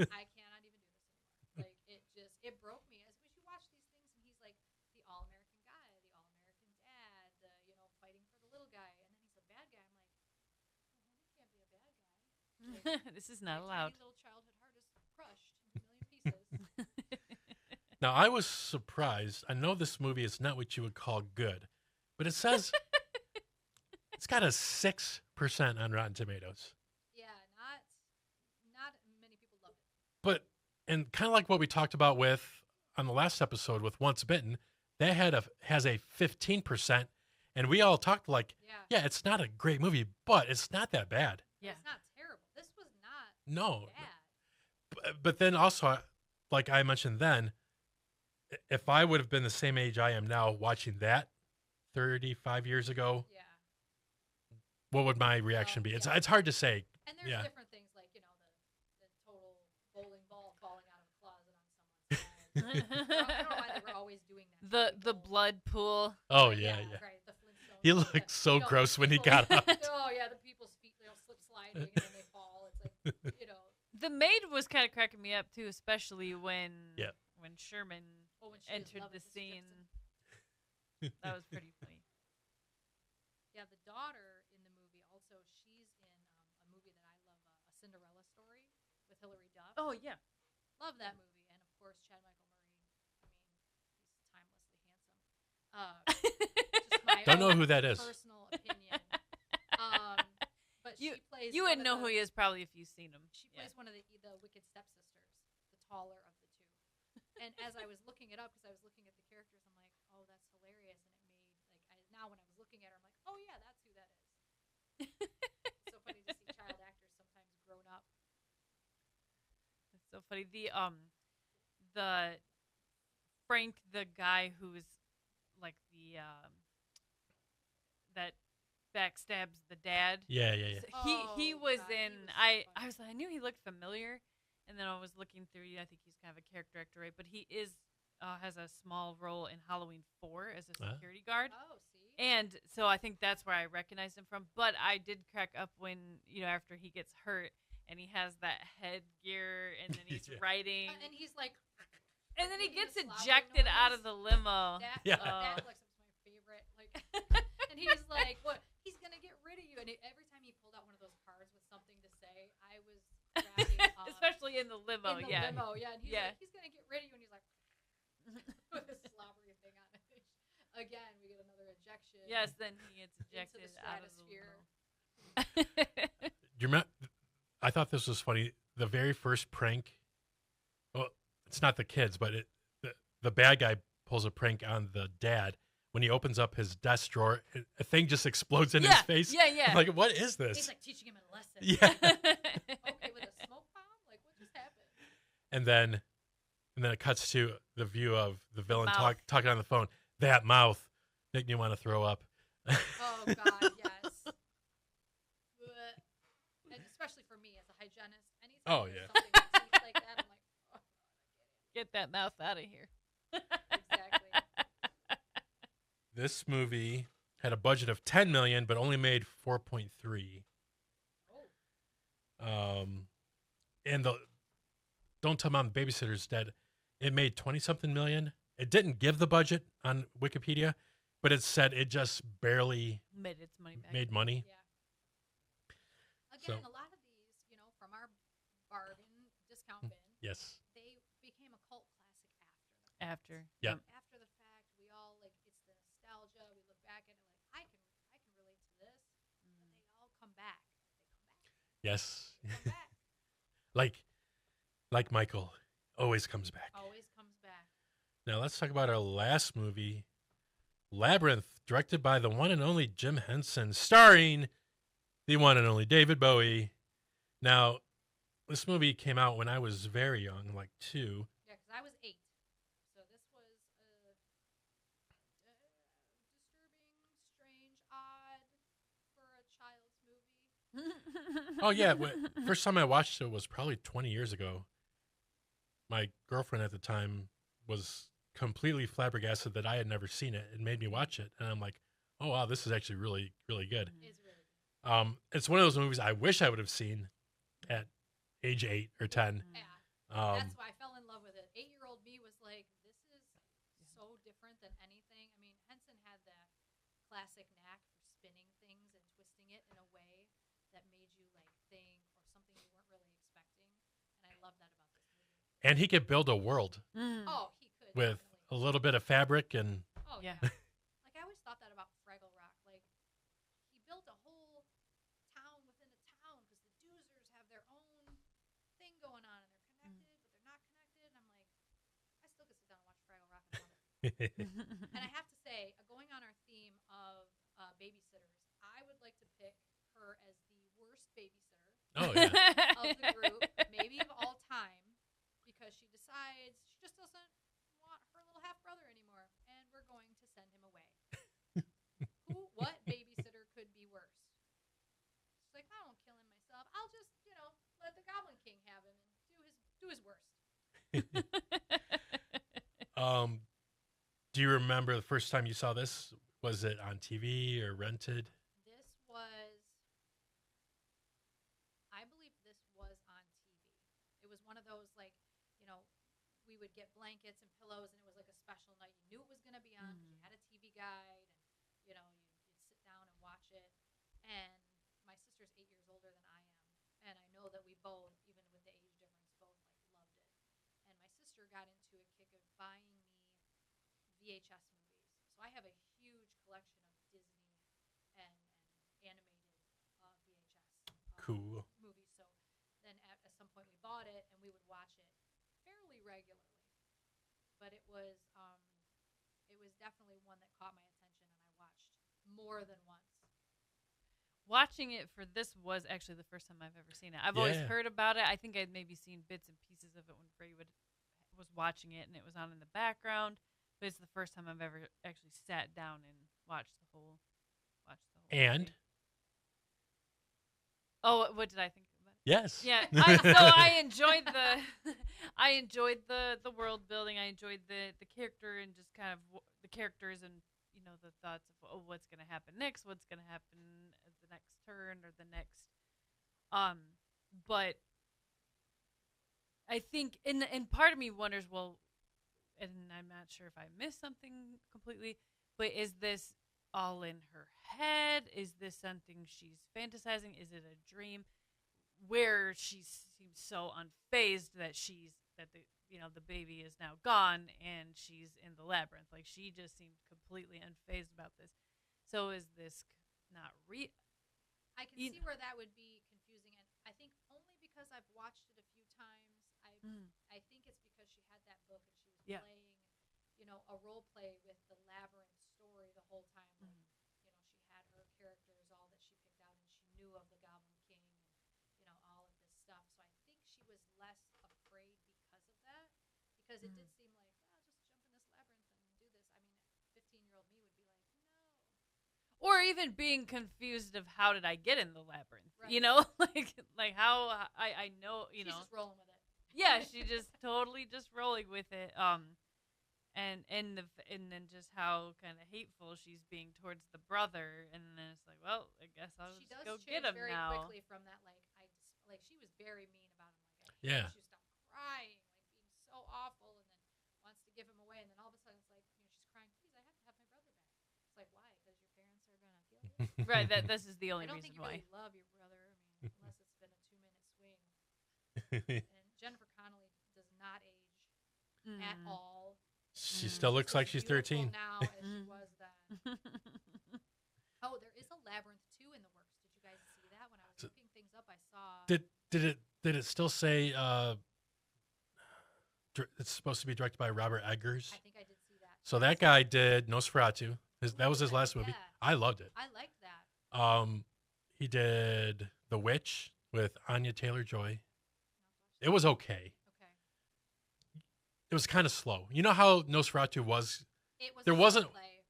I cannot even do this anymore. Like it broke me. As you watch these things, and he's like the all-American guy, the all-American dad, fighting for the little guy, and then he's a bad guy. I'm like, he can't be a bad guy. This is not My allowed. tiny little childhood heart is crushed in a million pieces. Now, I was surprised. I know this movie is not what you would call good, but it says it's got a 6% on Rotten Tomatoes. Yeah, not many people love it. But, and kind of like what we talked about on the last episode with Once Bitten, that has a 15%, and we all talked like, Yeah. it's not a great movie, but it's not that bad. Yeah. It's not terrible. This was not No. bad. But then also, like I mentioned then, if I would have been the same age I am now watching that 35 years ago, Yeah. what would my reaction be? It's yeah. it's hard to say. And there's Yeah. different things like, the total bowling ball falling out of a closet on someone's head. I don't know why they were always doing that. The blood pool. Oh yeah. Right, the Flintstones. He looked so gross when he got out. Oh yeah, the people's feet slip sliding and then they fall. It's like, The maid was kind of cracking me up too, especially when Sherman when she was entered loving the his scene. gypsum. That was pretty funny. Yeah, the daughter in the movie also, she's in a movie that I love, A Cinderella Story with Hilary Duff. Oh yeah. Love that movie. And of course, Chad Michael Murray. He's timelessly handsome. Just my Don't know own who that is. Personal opinion. But she plays. You one would of know the- who he is probably if you've seen him. She plays one of the wicked stepsisters, the taller of the two. And as I was looking it up, because I was looking at the characters, I'm like, oh, that's hilarious. And it made now when I was looking at her, I'm like, oh yeah, that's who that is. So funny to see child actors sometimes grown up. That's so funny. The Frank, the guy who's like that backstabs the dad. Yeah. He Oh, was God, he in. was so I funny. was like, I knew he looked familiar, and then I was looking through. I think he's kind of a character actor, right? But he is has a small role in Halloween 4 as a Ah. security guard. Oh, see, And so I think that's where I recognized him from. But I did crack up when, after he gets hurt and he has that headgear and then he's Yeah. writing. And he's like, And then he gets making a slobber ejected out noise. of the limo. That like was my favorite. Like, and he's like, "What? He's gonna get rid of you." And every time he pulled out one of those cards with something to say, I was cracking up. Especially in the limo, in the yeah. limo, yeah. And he's Yeah. like, "He's gonna get rid of you," and he's like, with this slobbery thing on it. Again, we get another ejection. Yes, then he gets ejected into the out of the stratosphere. limo. You remember? I thought this was funny. The very first prank. Well, it's not the kids, but the bad guy pulls a prank on the dad when he opens up his desk drawer. A thing just explodes in his face. Yeah. I'm like, what is this? He's like teaching him a lesson. Yeah. Okay, with a smoke bomb? Like, what just happened? And then it cuts to the view of the villain Mouth. talking on the phone. That mouth making you want to throw up. Oh, God, yes. Blech. And especially for me as a hygienist. Anytime Oh, there's yeah. something with teeth like that, I'm like, oh, Get that mouth out of here. exactly. This movie had a budget of $10 million, but only made 4.3. Oh. And Don't Tell Mom the Babysitter's Dead. It made 20-something million. It didn't give the budget on Wikipedia, but it said it just barely Made its money back. made money. Yeah. Again, So- a lot of these, from our bargain discount bin, Yes. they became a cult classic After. Yeah. After the fact, we all it's the nostalgia. We look back at it like I can relate to this, and they all come back. Yes. They come back. like Michael always comes back. Always comes back. Now let's talk about our last movie, Labyrinth, directed by the one and only Jim Henson, starring the one and only David Bowie. Now, this movie came out when I was very young, like 2. Yeah, because I was 8, so this was disturbing, strange, odd for a child's movie. Oh yeah, first time I watched it was probably 20 years ago. My girlfriend at the time was completely flabbergasted that I had never seen it. It made me watch it, and I'm like, oh wow, this is actually really, really good. It's really good. It's one of those movies I wish I would have seen at age 8 or 10. Yeah, Um, that's why I fell in love with it. 8-year-old me was like, this is so different than anything. I mean, Henson had that classic knack for spinning things and twisting it in a way that made you think or something you weren't really expecting. And I love that about this movie. and he could build a world Oh, he could. with definitely. a little bit of fabric and Oh, Yeah. yeah. Like, I always thought that about Fraggle Rock. Like, he built a whole town within a town because the Doozers have their own thing going on and they're connected, but they're not connected. And I'm like, I still could sit down and watch Fraggle Rock and love it. And I have to say, going on our theme of babysitters, I would like to pick her as the worst babysitter oh yeah. of the group, maybe of all time, because she decides she just doesn't want her little half brother anymore, and we're going to send him away. What babysitter could be worse? She's like, I won't kill him myself. I'll just, let the Goblin King have him and do his worst. Do you remember the first time you saw this? Was it on TV or rented? This was, I believe this was on TV. It was one of those, we would get blankets and pillows, and it was like a special night. You knew it was going to be on. You had a TV guide, and, you'd sit down and watch it. And my sister's 8 years older than I am. And I know that we both, even with the age difference, both, loved it. And my sister got into a kick of buying me VHS movies. So I have a huge collection of Disney and animated VHS Cool. movies. So then at some point we bought it and we would watch it fairly regularly. But it was definitely one that caught my attention and I watched more than once. Watching it for this was actually the first time I've ever seen it. I've always Yeah. heard about it. I think I'd maybe seen bits and pieces of it when Bray was watching it and it was on in the background. But it's the first time I've ever actually sat down and watched the whole And thing. Oh, what did I think about it? yes. Yeah, I enjoyed the world building. I enjoyed the character and just kind of the characters and the thoughts of, oh, what's going to happen next, what's going to happen at the next turn or the next. But I think, and part of me wonders, well, and I'm not sure if I missed something completely, but is this all in her head? Is this something she's fantasizing? Is it a dream where she seems so unfazed that the baby is now gone and she's in the labyrinth? Like, she just seemed completely unfazed about this. So is this not real? I can see where that would be confusing, and I think only because I've watched it a few times. I think it's because she had that book and she was playing, a role play with the Labyrinth story the whole time. Like, she had her characters all that she picked out, and she knew of the Goblin King and all of this stuff. So I think she was less afraid because of that, because it did seem like, just jump in this labyrinth and do this. I mean, 15-year-old me would be like, no. Or even being confused of, how did I get in the labyrinth? Right. Like how I know, She's just rolling with it. Yeah, she just totally just rolling with it. And then just how kind of hateful she's being towards the brother, and then it's like, well, I guess I'll just go get him very now. Quickly from that, she was very mean about him. Yeah. She would stop crying, being so awful, and then wants to give him away, and then all of a sudden it's like, she's crying, please, I have to have my brother back. It's like, why? Because your parents are gonna kill you. Right. This is the only I don't reason think you why. really love your brother. I mean, unless it's been a 2-minute swing. And Jennifer Connelly does not age at all. She still looks like she's 13 now, as she was then. Oh, there is a Labyrinth 2 in the works. Did you guys see that? When I was looking things up, I saw. Did it still say it's supposed to be directed by Robert Eggers? I think I did see that. So that guy did Nosferatu. That was his last movie. Yeah. I loved it. I liked that. He did The Witch with Anya Taylor-Joy. It was okay. Okay. It was kind of slow. You know how Nosferatu was? It was.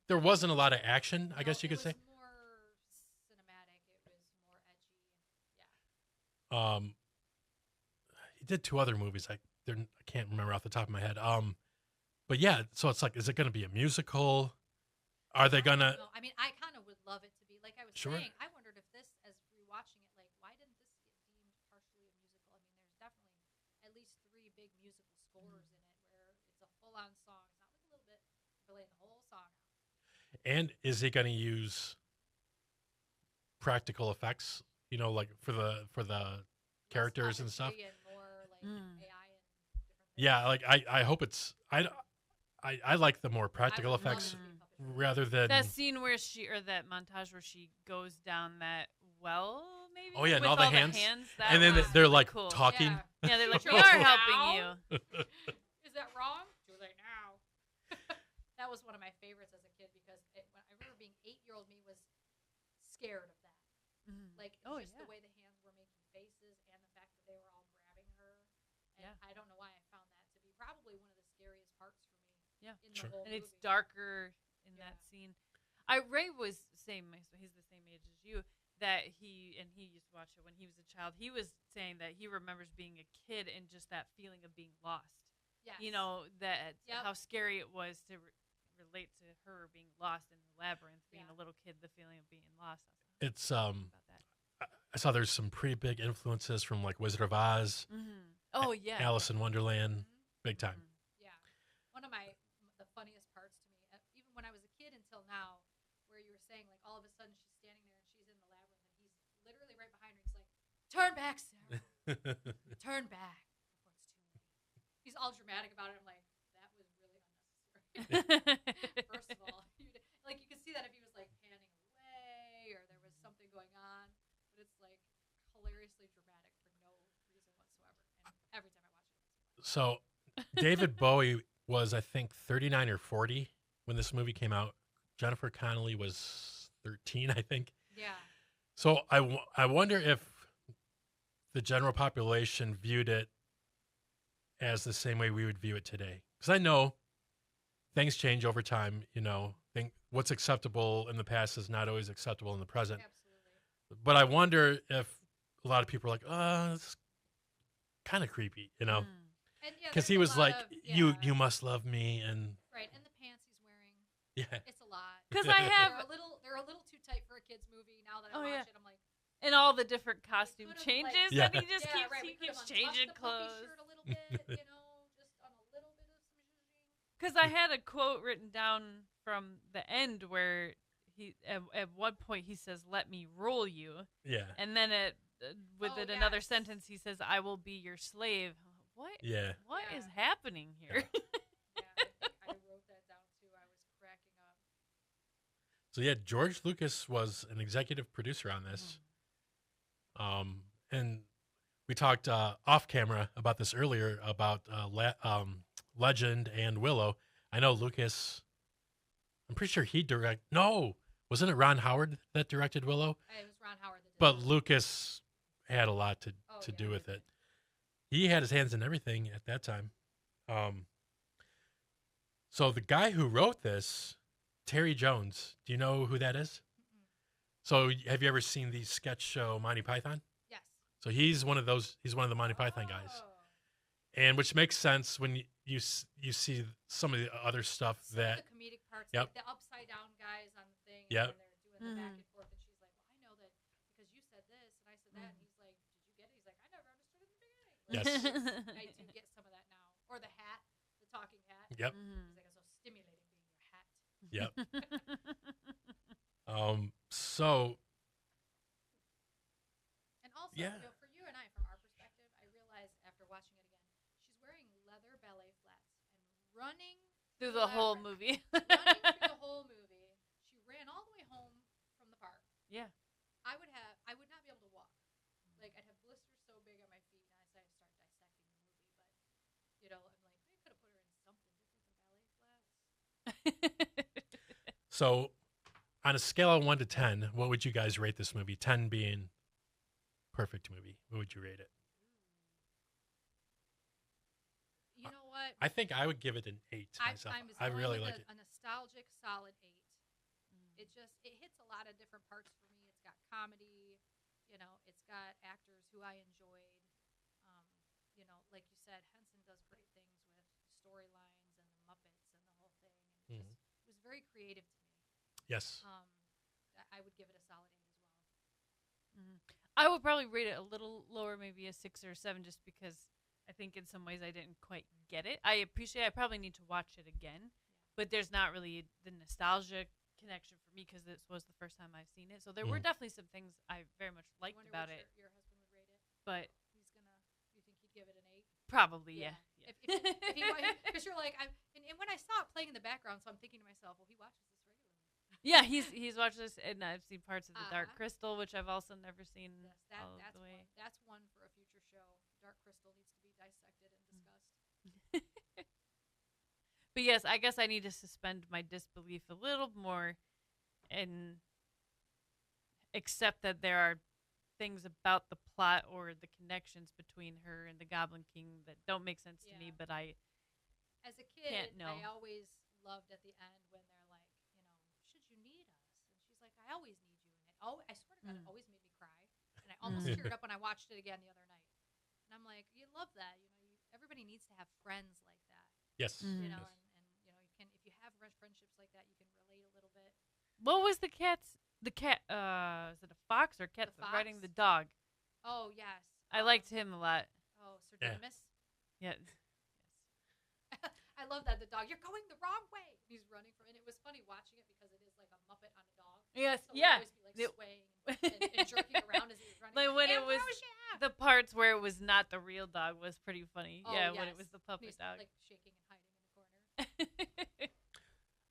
There wasn't a lot of action, I guess you could say. It was more cinematic. It was more edgy. Yeah. He did 2 other movies. I can't remember off the top of my head. But yeah, so it's like, is it going to be a musical? Are they gonna? I mean, I kind of would love it to be, like I was saying. I wondered if this, as rewatching it, like, why didn't this get deemed partially a musical? I mean, there's definitely at least 3 big musical scores in it where it's a full-on song. It's not like a little bit. They're laying the whole song out. And is he going to use practical effects? Like for the characters and stuff. And more like AI and different things. Yeah, like I hope it's I like the more practical effects rather than that scene where that montage where she goes down that well, maybe. Oh yeah, and with all the hands and then they're really like cool. talking. Yeah, they're like, we are helping you. Is that wrong? Too late now. That was one of my favorites as a kid because when I remember being 8-year-old me was scared of that. Like the way the hands were making faces and the fact that they were all grabbing her. And I don't know why I found that to be probably one of the scariest parts for me. Yeah, in the whole and it's movie. darker in that scene. Ray was he's the same age as you. That he used to watch it when he was a child. He was saying that he remembers being a kid and just that feeling of being lost. Yes. How scary it was to relate to her being lost in the labyrinth, being a little kid, the feeling of being lost. It's I saw there's some pretty big influences from like Wizard of Oz. Oh yeah, Alice in Wonderland, big time. Yeah, one of the funniest parts to me, even when I was a kid until now, where you were saying like all of a sudden she's standing there and she's in the labyrinth and he's literally right behind her. He's like, "Turn back, Sarah. Turn back before it's too late." He's all dramatic about it. I'm like, that was really unnecessary. First of all, you could see that if he was like panning away or there was something going on, but it's like hilariously dramatic for no reason whatsoever. And every time I watch it, so David Bowie was, I think, 39 or 40 when this movie came out. Jennifer Connelly was 13, I think. Yeah. So I wonder if the general population viewed it as the same way we would view it today. Because I know things change over time. What's acceptable in the past is not always acceptable in the present. Absolutely. But I wonder if a lot of people are like, it's kind of creepy, Because he was like, you must love me. And right, and the pants he's wearing. Yeah. It's a lot. Because I have they're a little too tight for a kids movie. Now that I Oh, watch yeah. it, I'm like, and all the different costume could've, changes like- Yeah. that he just yeah, right. he We could've keeps untucked changing the puffy clothes. shirt a little bit, just on a little bit of smishing. Because I had a quote written down from the end where he at one point he says, "Let me rule you," Yeah. and then within Oh, another yes. sentence he says, "I will be your slave." What? Yeah. What Yeah. is happening here? Yeah, I think I wrote that down too. I was cracking up. So yeah, George Lucas was an executive producer on this. And we talked off camera about this earlier about Legend and Willow. I know Lucas. I'm pretty sure he No, wasn't it Ron Howard that directed Willow? It was Ron Howard that did But it. Lucas had a lot to Oh, do yeah, with he it. He had his hands in everything at that time. So the guy who wrote this, Terry Jones, do you know who that is? Mm-mm. So have you ever seen the sketch show Monty Python? Yes. So he's one of those. He's one of the Monty Python guys, Oh. and which makes sense when you see some of the other stuff Some that. of the comedic parts, Yep. like the upside down guys on the thing, Yep. and they're doing the back Mhm. and forth, and she's like, "Well, I know that because you said this and I said that," and he's like, "Did you get it?" He's like, "I never understood it in the beginning." Yes. I do get some of that now, or the hat, the talking hat. Yep. He's like, "It's so stimulating being your hat." Yep. So And also, Yeah. for you and I, from our perspective, I realized after watching it again, she's wearing leather ballet flats and running Through the whole Labyrinth. movie. running through the whole movie. She ran all the way home from the park. Yeah. I would not be able to walk. Like, I'd have blisters so big on my feet, and I start dissecting the movie. But, I'm like, they could have put her in something different than ballet flats. so on a scale of 1 to 10, what would you guys rate this movie? 10 being perfect movie. What would you rate it? You know what? I think I would give it an 8 myself. I really like it. A nostalgic, solid 8. It hits a lot of different parts for me. It's got comedy, it's got actors who I enjoyed. Like you said, Henson does great things with storylines and the Muppets and the whole thing. And Mhm. it was very creative to me. Yes. I would give it a solid 8 as well. I would probably rate it a little lower, maybe a 6 or 7, just because I think in some ways I didn't quite get it. I probably need to watch it again, but there's not really the nostalgia connection for me because this was the first time I've seen it. So there were Mhm. definitely some things I very much liked Wonder about what it, your husband would rate it. but You think he'd give it an 8? probably, yeah. Because you're like, and when I saw it playing in the background, so I'm thinking to myself, well, he watches this regularly. Yeah, he's watched this, and I've seen parts of the Dark Uh-huh. Crystal, which I've also never seen Yes, all of that's the way. that's one for a future show. Dark Crystal needs to be dissected and discussed. But yes, I guess I need to suspend my disbelief a little more and accept that there are things about the plot or the connections between her and the Goblin King that don't make sense to me, Yeah. but I As a kid, Can't know. I always loved at the end when they're like, should you need us? And she's like, I always need you. And I swear to God, it always made me cry. And I almost Mm. teared up when I watched it again the other night. And I'm like, you love that. Everybody needs to have friends like that. Yes. Mm. You Yes. know, and you can, if you have friendships like that, you can relate a little bit. what was the cat is it a fox or cat The riding fox? the dog? Oh, yes. I liked him a lot. Oh, Sir Yeah. Didymus. Yeah. I love that. The dog, you're going the wrong way. He's running from, and it was funny watching it because it is like a Muppet on a dog. Yes, So he'd yeah. always be like swaying and jerking around as he was running. Like when it was Ambrosia! the parts where it was not the real dog was pretty funny. Oh, Yeah, when it yes. was the puppet He's dog. like shaking and hiding in the corner.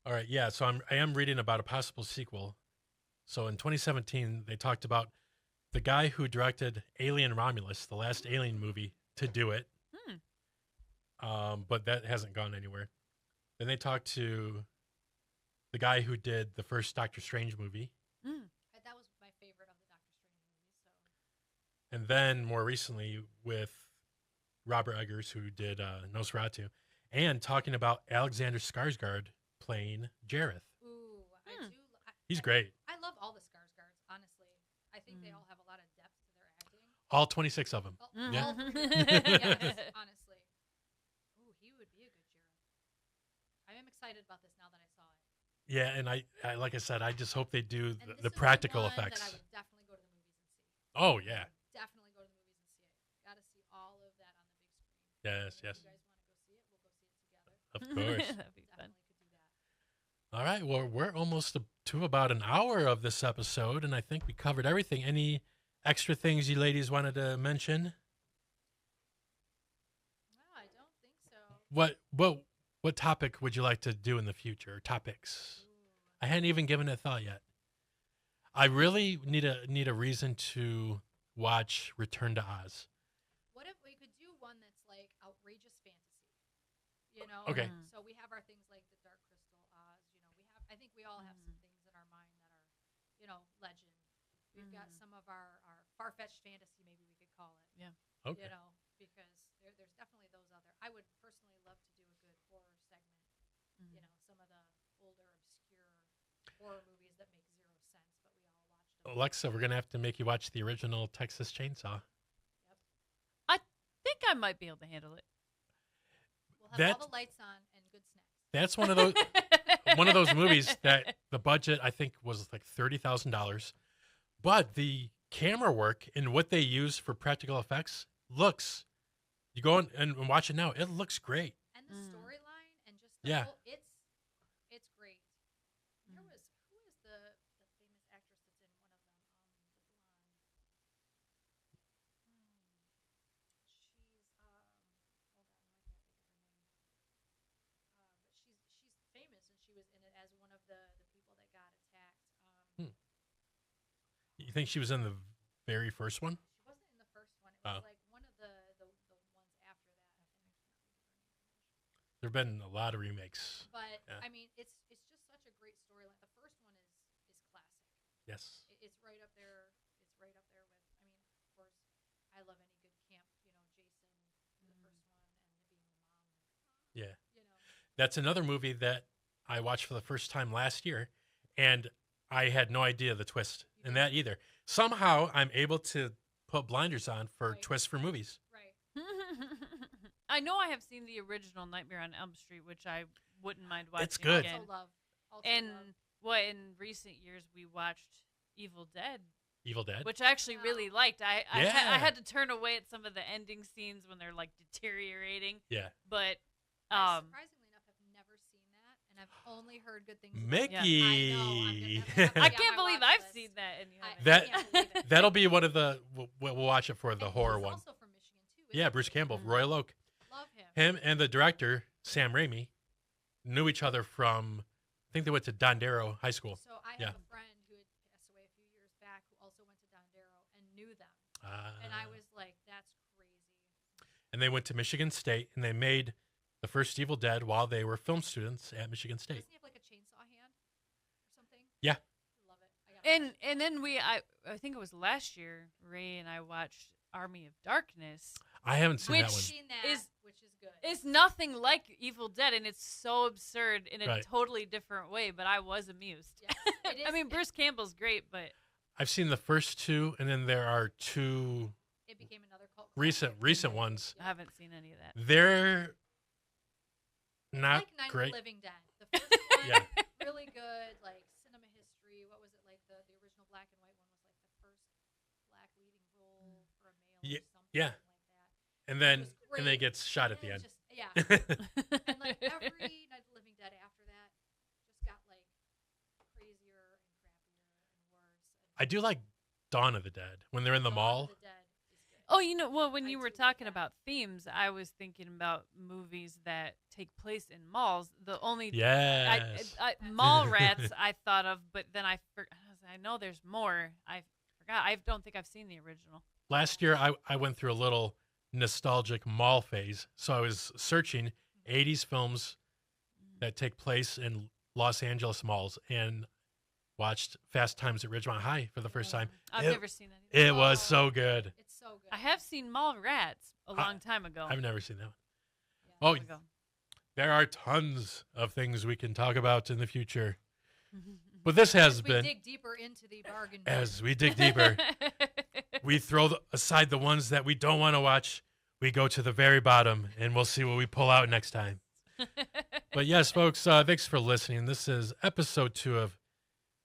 All right. Yeah. So I am reading about a possible sequel. So in 2017, they talked about the guy who directed Alien Romulus, the last Alien movie, to do it. But that hasn't gone anywhere. Then they talked to the guy who did the first Doctor Strange movie. That was my favorite of the Doctor Strange movies. So And then more recently with Robert Eggers, who did Nosferatu, and talking about Alexander Skarsgård playing Jareth. ooh, He's great. I love all the Skarsgårds, honestly. I think they all have a lot of depth to their acting. All 26 of them. All, Yeah. all three of them. Yes, honestly. Ooh, he would be a good Jareth. I am excited about this now that I saw it. Yeah, and I like I said, I just hope they do And this the is practical one effects. that I would definitely go to the movies and see. Oh yeah, Definitely go to the movies and see it. Got to see all of that on the big screen. yes, And yes, if you guys want to go see it, we'll go see it together. of course. That'd be fun. Definitely could do that. All right, well, we're almost to about an hour of this episode, and I think we covered everything. Any extra things you ladies wanted to mention? No, I don't think so. What topic would you like to do in the future? Topics. I hadn't even given it a thought yet. I really need a reason to watch Return to Oz. What if we could do one that's like outrageous fantasy? You know. Okay. So we have our things like the Dark Crystal, Oz. You know, we have. I think we all have some things in our mind that are, you know, legend. We've got some of our far-fetched fantasy, maybe we could call it. Yeah. Okay. You know, because there's definitely those other. I would personally love to do a good horror segment. You know, some of the older, obscure horror movies that make zero sense, but we all watched them. Alexa, we're gonna have to make you watch the original Texas Chainsaw. I think I might be able to handle it. We'll have That- all the lights on and good snacks. That's one of those movies that the budget I think was like $30,000, but the camera work and what they use for practical effects looks. You go and watch it now; it looks great. And the storyline and just Yeah. whole, it's great. Who is the famous actress that's in one of them? The blonde. She's hold on, why can't I think of her name? But she's famous and she was in it as one of the people that got attacked. You think she was in the very first one? She wasn't in the first one. It was like one of the ones after that. There've been a lot of remakes. But Yeah. I mean, it's just such a great storyline. The first one is classic. Yes. It's right up there. It's right up there with. I mean, of course, I love any good camp. You know, Jason, the first one, and being the mom. Yeah. You know, That's another movie that I watched for the first time last year, and I had no idea the twist in that either. Somehow, I'm able to put blinders on for Right. twists for movies. right? I know I have seen the original Nightmare on Elm Street, which I wouldn't mind watching It's good. again. Also love. And what in recent years we watched Evil Dead, Evil Dead. which I actually really liked. I Yeah. had to turn away at some of the ending scenes when they're like deteriorating. Yeah. But I surprisingly enough, have never seen that, and I've only heard good things. about it. Mickey. I know. I'm gonna have to I be on can't my believe watch I've list. seen that. And you I haven't. That- can't believe it. That'll be one of the. We'll watch it for the And horror he's one. Also from Michigan too. Yeah, isn't Bruce he? Campbell, Royal Oak. Love him. Him and the director Sam Raimi knew each other from. I think they went to Dondero High School. So I have Yeah. a friend who had passed away a few years back who also went to Dondero and knew them, Ah. and I was like, "That's crazy." And they went to Michigan State, and they made the first Evil Dead while they were film students at Michigan State. Doesn't he have like a chainsaw hand or something? Yeah. I love it. I gotta And then I think it was last year, Ray and I watched Army of Darkness. I haven't seen that Which- one. seen that, is- which is good. It's nothing like Evil Dead, and it's so absurd in a Right. totally different way. But I was amused. Yes, it is. I mean, Bruce Campbell's great, but I've seen the first two, and then there are two It became another cult. recent classic. ones. I haven't seen any of that. They're not Like Night of great. the Living Dead. The first one, Yeah. really good, like cinema history. What was it like? The original black and white one was like the first black leading role for a male Ye- or something yeah. like that. And then was and they great. get shot at the And end. just- yeah. And like every Night of the Living Dead after that just got like crazier and crappier and worse. I do like Dawn of the Dead when they're in the Dawn of mall. the Dead is good. Oh, you know, well, when I you were do like talking that. about themes, I was thinking about movies that take place in malls. The only Yes. mall rats I thought of, but then I know there's more. I forgot. I don't think I've seen the original. Last year, I went through a little nostalgic mall phase. So I was searching 80s films that take place in Los Angeles malls and watched Fast Times at Ridgemont High for the first time. I've It- never seen that either. It was so good. It's so good. I have seen Mall Rats a long time ago. I've never seen that one. Yeah. Oh, Time ago. there are tons of things we can talk about in the future. But this has As we been, dig deeper into the bargain bin. as we dig deeper, we throw aside the ones that we don't want to watch. We go to the very bottom, and we'll see what we pull out next time. But yes, folks, thanks for listening. This is episode 2 of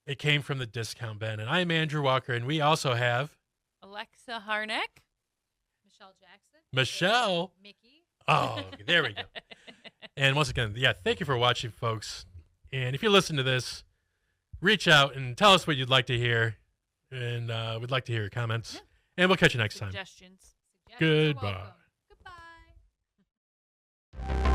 It Came from the Discount Bin. And I'm Andrew Walker, and we also have Alexa Harnack. Michelle Jackson. Michelle. Mickey. Oh, there we go. And once again, yeah, thank you for watching, folks. And if you listen to this, reach out and tell us what you'd like to hear. And we'd like to hear your comments. Yeah. And we'll catch you next time. Suggestions. Suggestions are Goodbye. welcome. Goodbye.